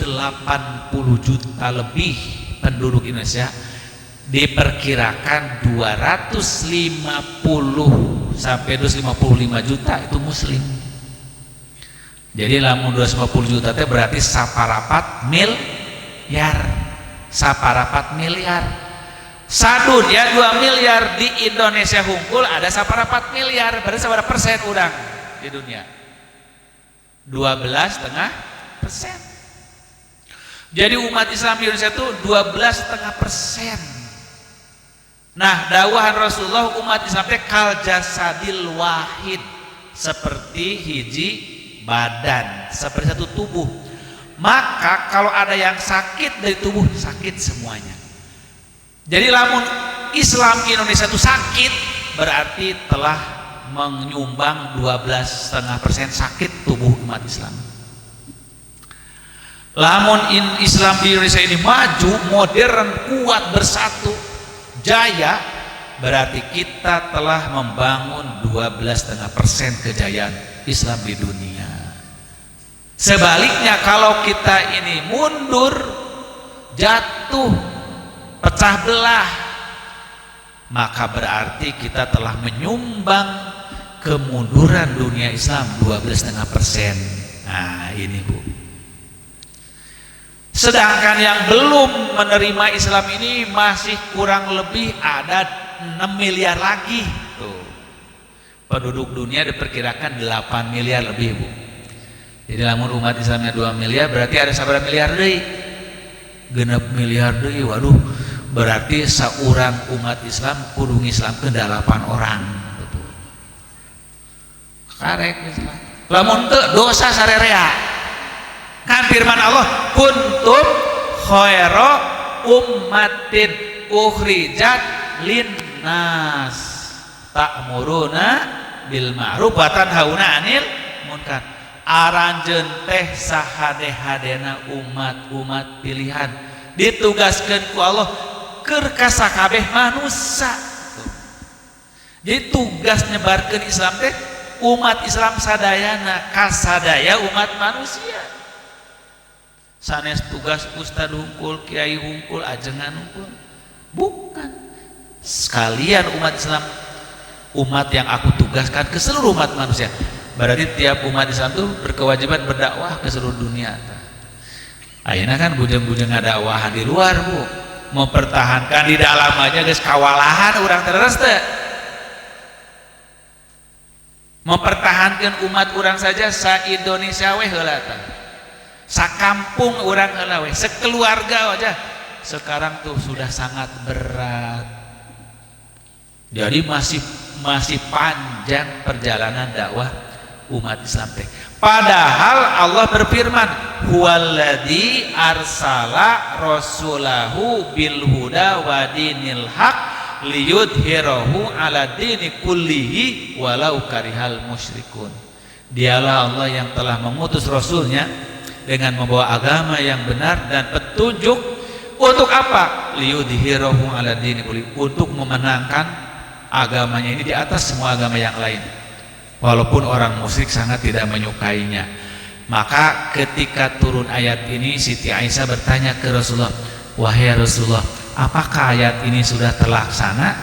juta lebih penduduk Indonesia, diperkirakan 250 sampai 255 juta itu muslim. Jadi lamun 250 juta itu berarti saparapat miliar. Sadun ya 2 miliar, di Indonesia hungkul ada saparapat miliar, berarti seberapa persen udang di dunia? 12,5%. Jadi umat Islam di Indonesia itu 12,5%. Nah, dakwahan Rasulullah umat Islam teh kal jasadil wahid, seperti hiji badan, seperti satu tubuh. Maka kalau ada yang sakit dari tubuh, sakit semuanya. Jadi lamun Islam Indonesia itu sakit, berarti telah menyumbang 12,5% sakit tubuh umat Islam. Lamun Islam di Indonesia ini maju, modern, kuat, bersatu, jaya, berarti kita telah membangun 12,5% kejayaan Islam di dunia. Sebaliknya kalau kita ini mundur, jatuh, pecah belah, maka berarti kita telah menyumbang kemunduran dunia Islam 12,5%. Nah ini Bu. Sedangkan yang belum menerima Islam ini masih kurang lebih ada 6 miliar lagi tuh. Penduduk dunia diperkirakan 8 miliar lebih Bu. Jadi lamun umat Islamnya 2 miliar, berarti ada sabar miliar deui. 6 miliar deui, waduh. Berarti saurang umat Islam kudu ngislamkeun 8 orang. Betul. Karek Islam. Lamun teu dosa sarerea. Kan firman Allah, kuntum khaira ummatin ukhrijat linnas ta'muruna bil ma'ruf wa tanhauna 'anil munkar. Aranjeun teh sahade-hadena umat pilihan ditugaskeun ku Allah keur ka sakabeh manusia. Jadi tugas nyebarkeun Islam teh umat Islam sadayana kasadaya umat manusia. Sanes tugas ustad hungkul, kiai hungkul, ajengan hungkul, bukan. Sekalian umat Islam, umat yang aku tugaskan ke seluruh umat manusia. Berarti tiap umat Islam itu berkewajiban berdakwah ke seluruh dunia. Ayeuna kan bujeng-bujeng ngadakwah di luar Bu, mempertahankan di dalam aja guys kawalahan orang terus teh. Mempertahankan umat orang saja sa Indonesia weh heula tah. Sakampung orang heula weh, sekeluarga aja. Sekarang tuh sudah sangat berat. Jadi masih panjang perjalanan dakwah umat Islam teh. Padahal Allah berfirman, huwallazi arsala rasulahu bil huda wa dinil haq liyudhhirahu ala dini kullihi walau karihal musyrikun. Dialah Allah yang telah mengutus rasulnya dengan membawa agama yang benar dan petunjuk. Untuk apa? Liyudhhirahu ala dini kullihi, untuk memenangkan agamanya ini di atas semua agama yang lain. Walaupun orang musyrik sangat tidak menyukainya. Maka ketika turun ayat ini, Siti Aisyah bertanya ke Rasulullah, wahai Rasulullah, apakah ayat ini sudah terlaksana?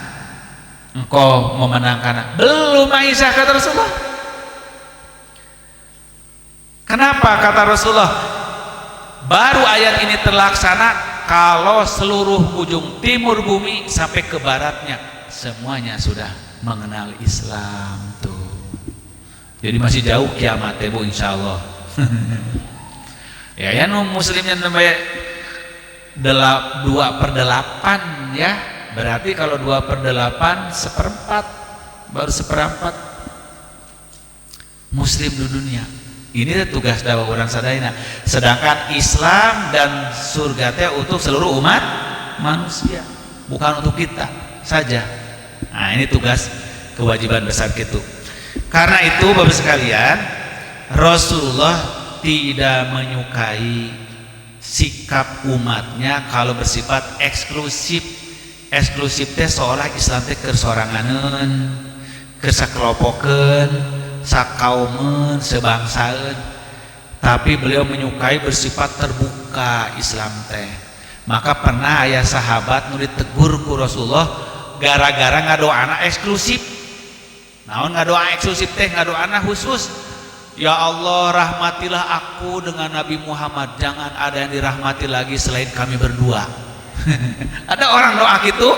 Engkau memenangkan? Belum, Aisyah, kata Rasulullah. Kenapa kata Rasulullah? Baru ayat ini terlaksana kalau seluruh ujung timur bumi sampai ke baratnya semuanya sudah mengenal Islam tuh. Jadi masih jauh kiamat ya Bu, insyaallah. Ya nu muslimnya sampai 2/8 ya. Berarti kalau 2/8 seperempat, baru seperempat muslim di dunia. Ini tugas dakwah orang sadayana. Sedangkan Islam dan surga teh untuk seluruh umat manusia, bukan untuk kita saja. Nah, ini tugas kewajiban besar gitu. Karena itu Bapak sekalian, Rasulullah tidak menyukai sikap umatnya kalau bersifat eksklusif. Eksklusif teh seolah Islam teh kersoranganeun, kersakelompokeun, sakaumen, sebangsaan. Tapi beliau menyukai bersifat terbuka Islam teh. Maka pernah aya sahabat nu ditegur ku Rasulullah gara-gara ngadoana eksklusif. Naon ngadoa eksklusif teh? Ngadoana khusus. Ya Allah, rahmatilah aku dengan Nabi Muhammad, jangan ada yang dirahmati lagi selain kami berdua. Ada orang doa gitu.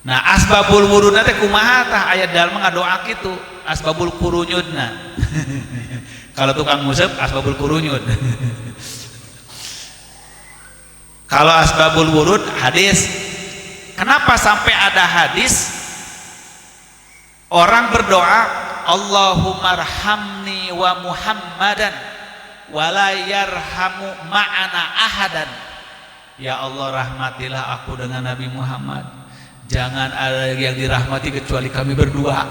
Nah, asbabul wurudna teh kumaha tah aya dalem ngadoa kitu, asbabul kurunyudna. Kalau tukang musab asbabul kurunyud. Kalau asbabul wurud hadis. Kenapa sampai ada hadis orang berdoa Allahumma arhamni wa Muhammadan wa la yarhamu ma'ana ahadan. Ya Allah, rahmatilah aku dengan Nabi Muhammad, jangan ada yang dirahmati kecuali kami berdua.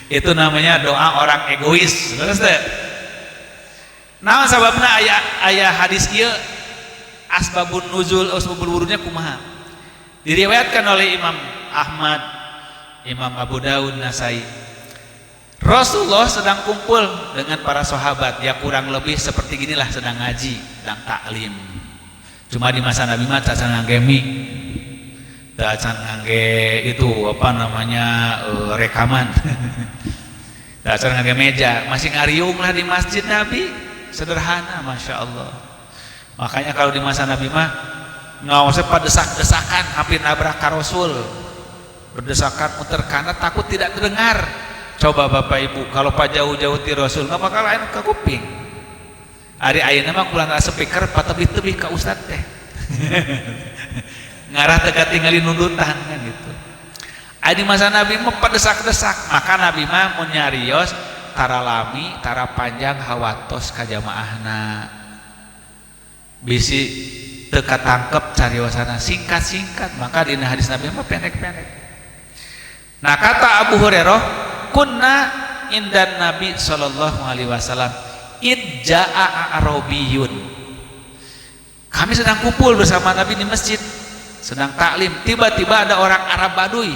Itu namanya doa orang egois. Nah, sababna aya hadis ieu asbabun nuzul, asbabul wurudnya kumaha? Diriwayatkan oleh Imam Ahmad, Imam Abu Daud, Nasai. Rasulullah sedang kumpul dengan para sahabat, ya kurang lebih seperti ginilah, sedang ngaji, sedang taklim. Cuma di masa Nabi mah cacan ngangge mic, cacan ngangge itu apa namanya rekaman, cacan ngangge meja, masih ngariung lah di masjid Nabi, sederhana, masya Allah. Makanya kalau di masa Nabi mah nggak usah pada desak-desakan, hampir nabrak ka Rasul, berdesakan muter kanan takut tidak terdengar. Coba Bapak Ibu kalau pak jauh-jauh ti Rasul nggak bakal lain ke kuping. Ari ayeuna mah kulang speaker patebih-tebih ka ustad teh. Ngarah teh katingali nundutan kan gitu. Di masa Nabi mah padesak-desak, maka Nabi mah mun nyarios tara lami, tara panjang hawatos ka jamaahna. Bisi teu katangkep cariosana singkat-singkat, maka dina hadis Nabi mah pendek-pendek. Nah, kata Abu Hurairah, kunna indan Nabi sallallahu alaihi wasallam idja'a arabiyun. Kami sedang kumpul bersama Nabi di masjid, sedang taklim. Tiba-tiba ada orang Arab Baduy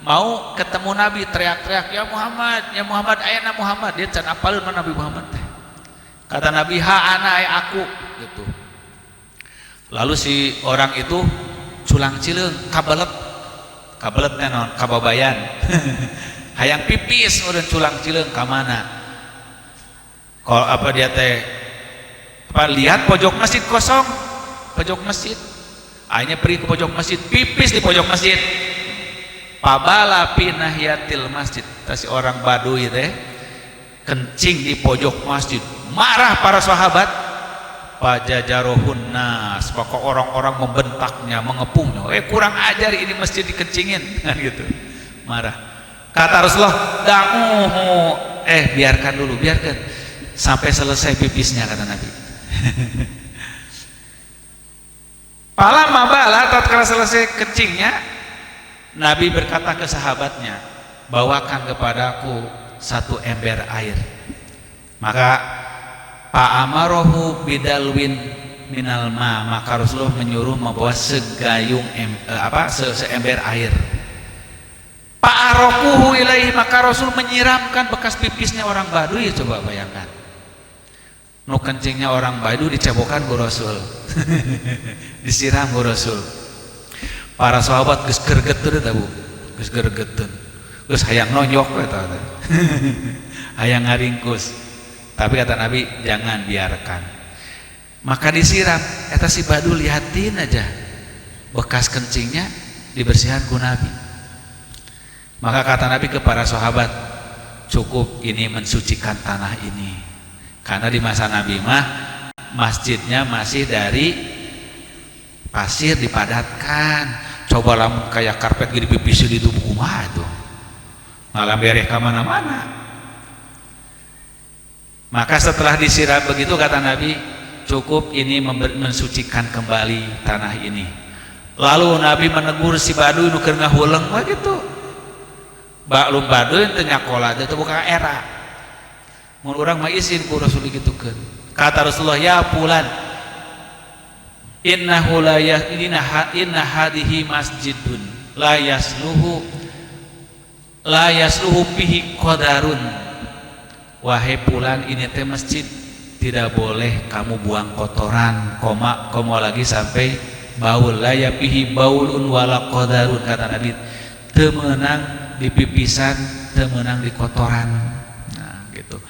mau ketemu Nabi, teriak-teriak, "Ya Muhammad, ya Muhammad, ayana Muhammad." Dia can apaleun mana Nabi Muhammad teh. Kata Nabi, "Ha ana ay aku." Gitu. Lalu si orang itu culang cileung, kabelet naon, kababayan. Hayang pipis udah culang cileung ka mana? Kalau apa dia teh apa lihat pojok masjid kosong, pojok masjid. Akhirnya pergi ke pojok masjid, pipis di pojok masjid. Pabala fi nahiyatil masjid. Si orang Baduy teh kencing di pojok masjid. Marah para sahabat. Pajajarohun nas, pokok orang-orang membentaknya, mengepungnya. Kurang ajar ini masjid dikencingin kan gitu. Marah. Kata Rasulullah, "Da'uhu." Biarkan dulu, biarkan sampai selesai pipisnya, kata Nabi. Palamma bala, tatkala selesai kencingnya, Nabi berkata ke sahabatnya, "Bawakan kepadaku satu ember air." Maka Pa'amarohu bidalwin minal ma, maka Rasulullah menyuruh membawa segayung seember air. Pa'arokuhu ilaihi, maka Rasul menyiramkan bekas pipisnya orang Baduy. Coba bayangkan, nu kencingnya orang Baduy dicebokan ku Rasul. disiram ku Rasul. Para sahabat geus gergeteun eta Bu, geus gergeteun, geus hayang nonyok eta teh. Hayang ngaringkus. Tapi kata Nabi jangan biarkan. Maka disiram, eta si Badu liatin aja bekas kencingnya dibersihan ku Nabi. Maka kata Nabi ke para sahabat, cukup ini mensucikan tanah ini. Karena di masa Nabi mah masjidnya masih dari pasir dipadatkan. Coba lamun kayak karpet gini pipis di tubuh kumaha tuh. Malah bereh ka mana-mana. Maka setelah disiram begitu kata Nabi, cukup ini mensucikan kembali tanah ini. Lalu Nabi menegur si Baduy nu keur ngahuleung mah gitu. Baklum Baduy teu nyakola teh buka era. Mun urang mah izin ku Rasul gitukeun. Kata Rasulullah, ya fulan, innahu la inna hadhihi masjidun la yasluhu fihi qadarun. Wahai fulan, ini teh masjid, tidak boleh kamu buang kotoran, koma lagi sampai baul. La yafihi baulun wala qadarun, kata Nabi, teu meunang di pipisan, teu meunang di kotoran. Nah gitu.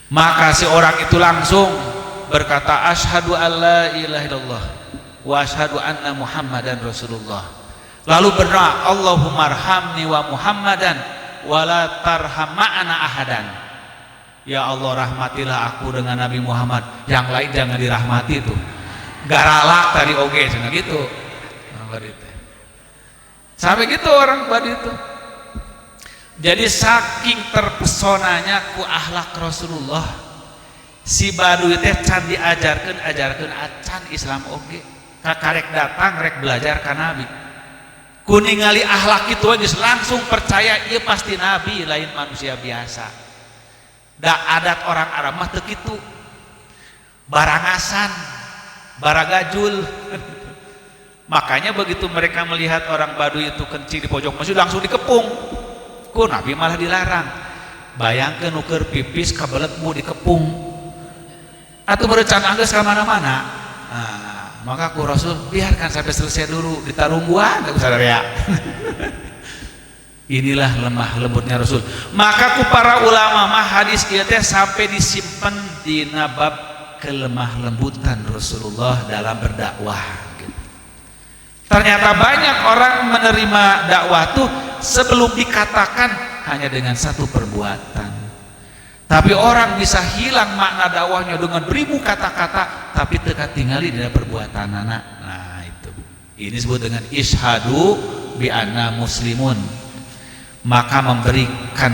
Maka si orang itu langsung berkata, asyhadu alla ilaha illallah wa asyhadu anna muhammadan rasulullah. Lalu berdoa, Allahumma arhamni wa muhammadan wa la tarham ma'ana ahadan. Ya Allah, rahmatilah aku dengan Nabi Muhammad, yang lain jangan dirahmati tuh. Garalak tadi oge cenah gitu. Sampai gitu orang badi itu. Jadi saking terpesonanya ku akhlak Rasulullah, si Baduy teh can ajarkeun acan Islam oge. Karek datang rek belajar ka Nabi. Ku ningali akhlak kitu geus langsung percaya ieu pasti Nabi lain manusia biasa. Da adat orang Arab mah teu kitu. Barangasan, baragajul. Makanya begitu mereka melihat orang Baduy itu kencing di pojok masjid langsung dikepung. Ku Nabi malah dilarang. Bayangkeun nu keur pipis kabelet mu dikepung. Atuh berecan anggeus ka mana-mana. Nah, maka ku Rasul biarkan sampai selesai dulu, ditarungguan enggak usah ya. Inilah lemah lembutnya Rasul. Maka ku para ulama mah hadis ieu teh sampai disimpen di bab kelemah lembutan Rasulullah dalam berdakwah gitu. Ternyata banyak orang menerima dakwah tuh sebelum dikatakan hanya dengan satu perbuatan. Tapi orang bisa hilang makna dakwahnya dengan beribu kata-kata tapi teu katingali dina perbuatan anak. Nah itu. Ini disebut dengan ishadu bi anna muslimun. Maka memberikan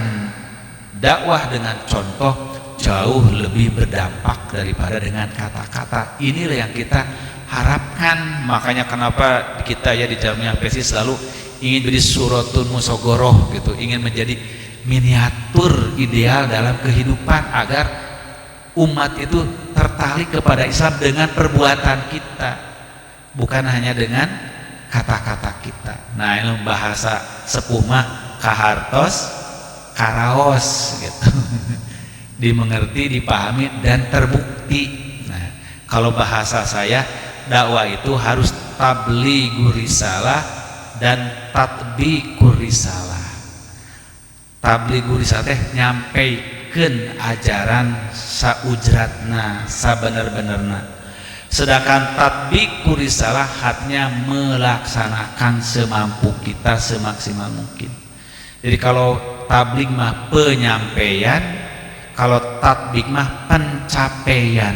dakwah dengan contoh jauh lebih berdampak daripada dengan kata-kata. Inilah yang kita harapkan. Makanya kenapa kita ya di Jamiah PSI selalu ingin jadi suratun musogoroh gitu, ingin menjadi miniatur ideal dalam kehidupan agar umat itu tertarik kepada Islam dengan perbuatan kita, bukan hanya dengan kata-kata kita. Nah ini bahasa sepuh mah kahartos karaos gitu. Dimengerti, dipahami dan terbukti. Nah, kalau bahasa saya dakwah itu harus tablighur risalah dan tatbiqur risalah. Tablighur risalah teh nyampeikeun ajaran saujratna, sabener-benerna. Sedangkan tatbiqur risalah hatnya melaksanakan semampu kita, semaksimal mungkin. Jadi kalau tabligh mah penyampaian, kalau tatbik mah pencapaian.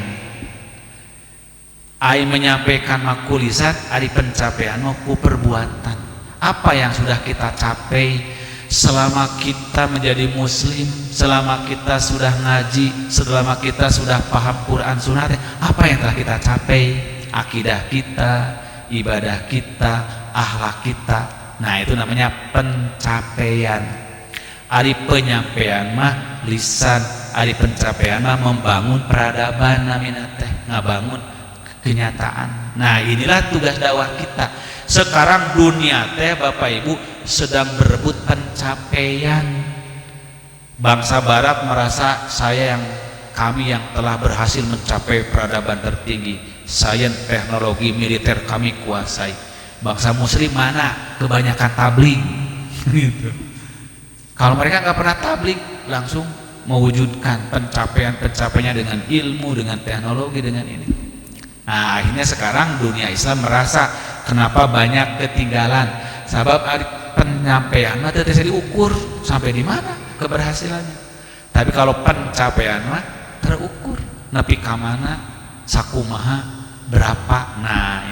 Ai menyampaikan mah kulisan, ari pencapaian mah ku perbuatan. Apa yang sudah kita capai selama kita menjadi muslim, selama kita sudah ngaji, selama kita sudah paham Quran Sunnah, apa yang telah kita capai? Akidah kita, ibadah kita, akhlak kita. Nah itu namanya pencapaian. Ari penyampaian mah lisan, ari pencapaian mah membangun peradaban namina teh, ngabangun kenyataan. Nah inilah tugas dakwah kita. Sekarang dunia teh Bapak Ibu sedang berebut pencapaian. Bangsa Barat merasa kami yang telah berhasil mencapai peradaban tertinggi. sains, teknologi, militer kami kuasai. Bangsa muslim mana kebanyakan tabligh gitu. Kalau mereka nggak pernah tabligh, langsung mewujudkan pencapaiannya dengan ilmu, dengan teknologi, dengan ini. Nah, akhirnya sekarang dunia Islam merasa kenapa banyak ketinggalan. Sebab penyampaian mah teu bisa diukur sampai di mana keberhasilannya. Tapi kalau pencapaian mah terukur, nepi ka mana, sakumaha, berapa. Nah,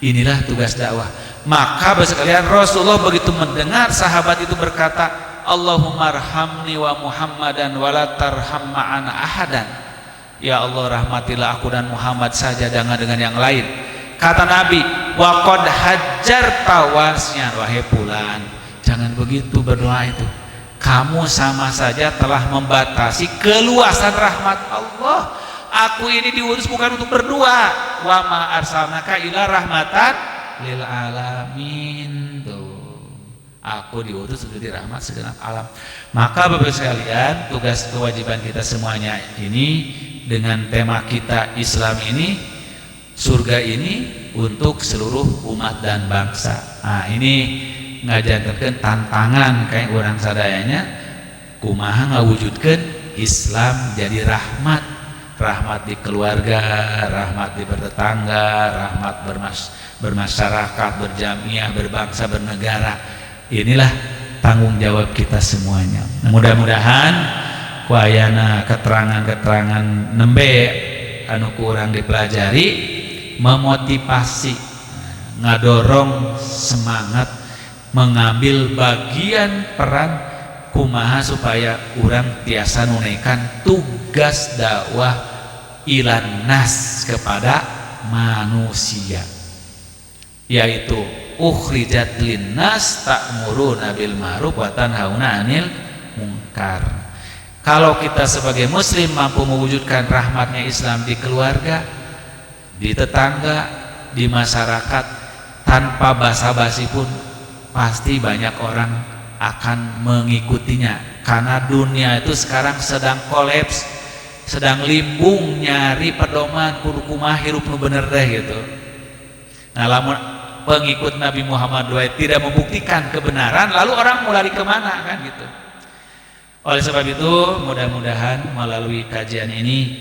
inilah tugas dakwah. Maka sekalian Rasulullah begitu mendengar sahabat itu berkata, Allahumma arhamni wa Muhammadan wa la tarham ma'ana ahadan. Ya Allah, rahmatilah aku dan Muhammad saja, jangan dengan yang lain. Kata Nabi, wa qad hajjarta wasyan, wahai fulan, jangan begitu berdoa itu. Kamu sama saja telah membatasi keluasan rahmat Allah. Aku ini diutus bukan untuk berdoa. Wa ma arsalnaka ila rahmatan lil alamin. Tuh. Aku diutus menjadi rahmat segenap alam. Maka Bapak sekalian, tugas kewajiban kita semuanya ini dengan tema kita Islam ini, surga ini untuk seluruh umat dan bangsa. Nah, ini ngajankeun tantangan kayak orang sadayanya kumaha ngawujudkeun Islam jadi rahmat di keluarga, rahmat di bertetangga, rahmat bermasyarakat, berjamiah, berbangsa, bernegara. Inilah tanggung jawab kita semuanya. Mudah-mudahan kuayana keterangan-keterangan nembe anu kurang dipelajari memotivasi, ngadorong semangat mengambil bagian peran kumaha supaya orang tiasa nunaikan tugas dakwah ilan nas kepada manusia, yaitu ukhrijat linnas ta'muruna bil ma'ruf wa tanhauna 'anil munkar. Kalau kita sebagai muslim mampu mewujudkan rahmatnya Islam di keluarga, di tetangga, di masyarakat, tanpa basa-basi pun pasti banyak orang akan mengikutinya. Karena dunia itu sekarang sedang kolaps, sedang limbung nyari pedoman kudu kumaha hirup nu bener deh gitu. Nah, lamun pengikut Nabi Muhammad tidak membuktikan kebenaran, lalu orang mau lari kemana kan gitu. Oleh sebab itu, mudah-mudahan melalui kajian ini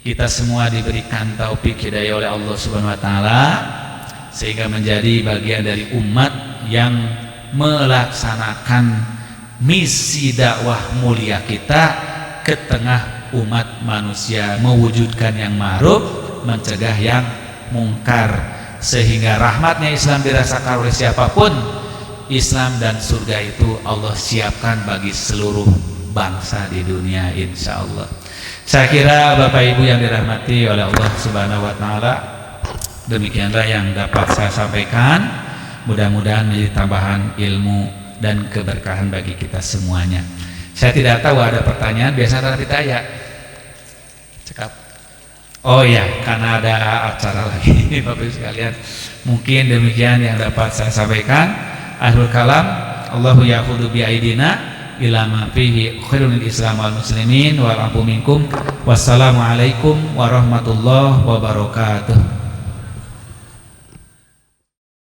kita semua diberikan taufik hidayah oleh Allah Subhanahu wa taala sehingga menjadi bagian dari umat yang melaksanakan misi dakwah mulia kita ke tengah umat manusia, mewujudkan yang ma'ruf, mencegah yang mungkar, sehingga rahmatnya Islam dirasakan oleh siapapun. Islam dan surga itu Allah siapkan bagi seluruh bangsa di dunia, insya Allah. Saya kira Bapak Ibu yang dirahmati oleh Allah Subhanahu wa taala, demikianlah yang dapat saya sampaikan. Mudah-mudahan menjadi tambahan ilmu dan keberkahan bagi kita semuanya. Saya tidak tahu ada pertanyaan, biasanya ditanya. Cekap. Oh ya, karena ada acara lagi Bapak Ibu sekalian. Mungkin demikian yang dapat saya sampaikan. Akhirul kalam, Allahu ya'khudhu bi aidina ila ma fihi khairul Islam wal muslimin wal afu minkum. Wassalamualaikum warahmatullahi wabarakatuh.